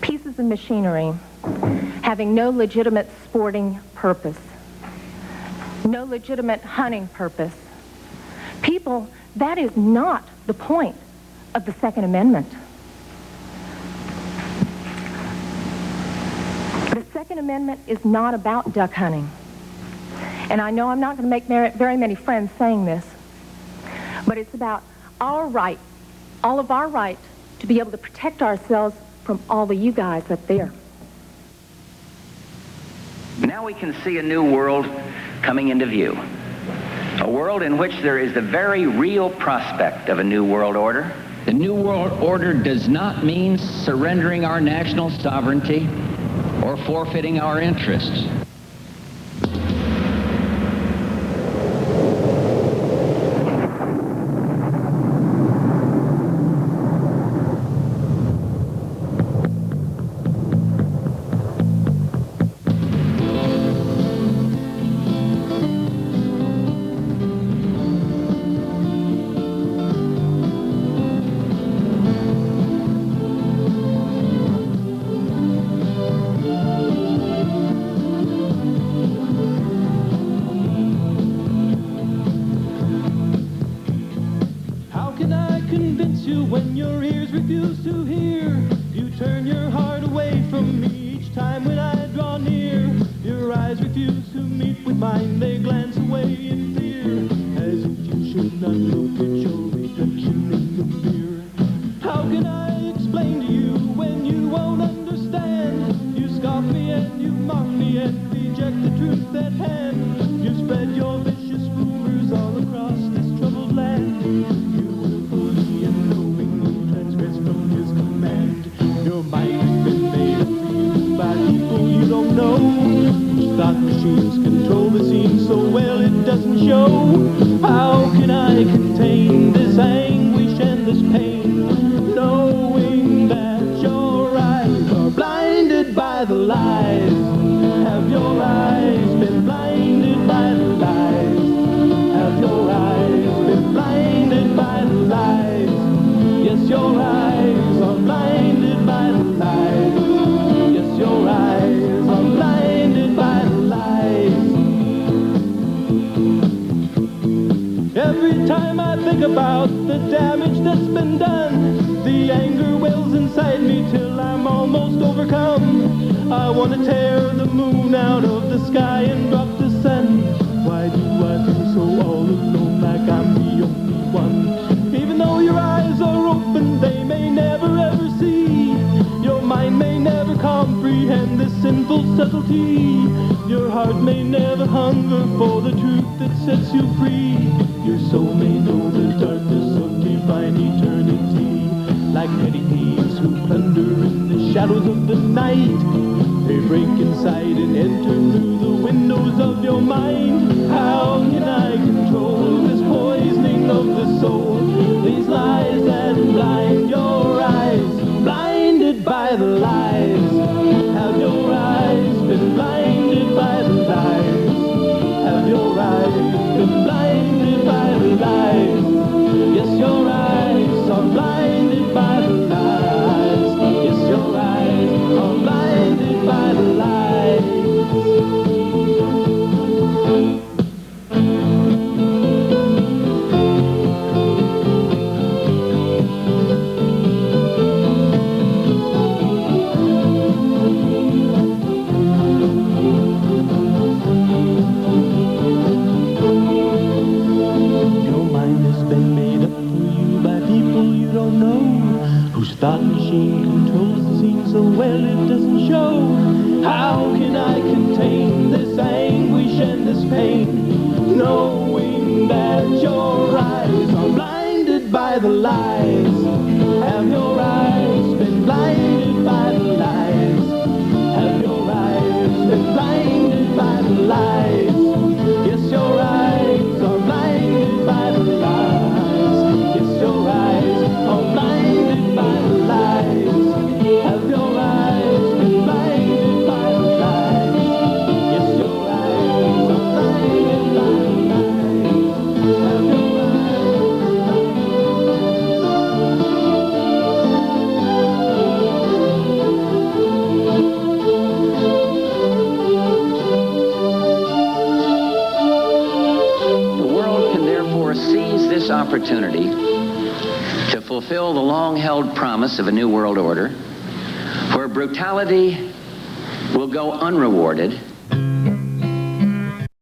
pieces of machinery having no legitimate sporting purpose, no legitimate hunting purpose. People, that is not the point of the Second Amendment. The Second Amendment is not about duck hunting. And I know I'm not going to make very many friends saying this, but it's about our right, all of our right, to be able to protect ourselves from all of you guys up there. Now we can see a new world coming into view. A world in which there is the very real prospect of a new world order. The new world order does not mean surrendering our national sovereignty or forfeiting our interests. When your ears refuse to hear, you turn your heart away from me each time when I draw near. Your eyes refuse to meet with mine, they glance away in fear, as if you should not look at your reflection in the mirror. How can I explain to you when you won't understand? You scoff me and you mock me and reject the truth at hand. You spread your vicious rumors all across this troubled land. You willfully and knowingly transgress from his command. Your mind has been made up for you by people you don't know, whose thought machines control the scene so well it doesn't show. How can I contain this anguish and this pain, knowing that your eyes are blinded by the lies? Have your eyes been blinded by the lies? Have your eyes been blinded by the lies? Yes, your eyes are blinded by the lies. Yes, your eyes are blinded by the lies. Every time I think about the damage that's been done, the anger wells inside me till I'm almost overcome. I want to tear the moon out of the sky and drop the sun. Why do I feel so all alone, like I'm the only one? Even though your eyes are open, they may never ever see. Your mind may never comprehend this sinful, subtle cruelty. Your heart may never hunger for the truth that sets you free. Your soul may know the darkness of divine eternity. Like petty thieves who plunder in the shadows of the night, they break inside and enter through the windows of your mind. How can I control this poisoning of the soul? These lies that blind your eyes, blinded by the lies. Have your eyes been blinded by the lies? Have your eyes been blinded by the lies? Yes, your eyes are blinded by the lies. Yes, your eyes are blinded by the lies. Thought machine controls the scene so well it doesn't show. How can I contain this anguish and this pain, knowing that your eyes are blinded by the lies? Have your eyes been blinded by the lies? Have your eyes been blinded by the lies? Yes, your eyes are blinded by the lies. Yes, your eyes are blinded by the lies. Have your eyes been blinded by the lies? Yes, your eyes are blinded by the lies. Have your The world can therefore seize this opportunity to fulfill the long-held promise of a new world order where brutality will go unrewarded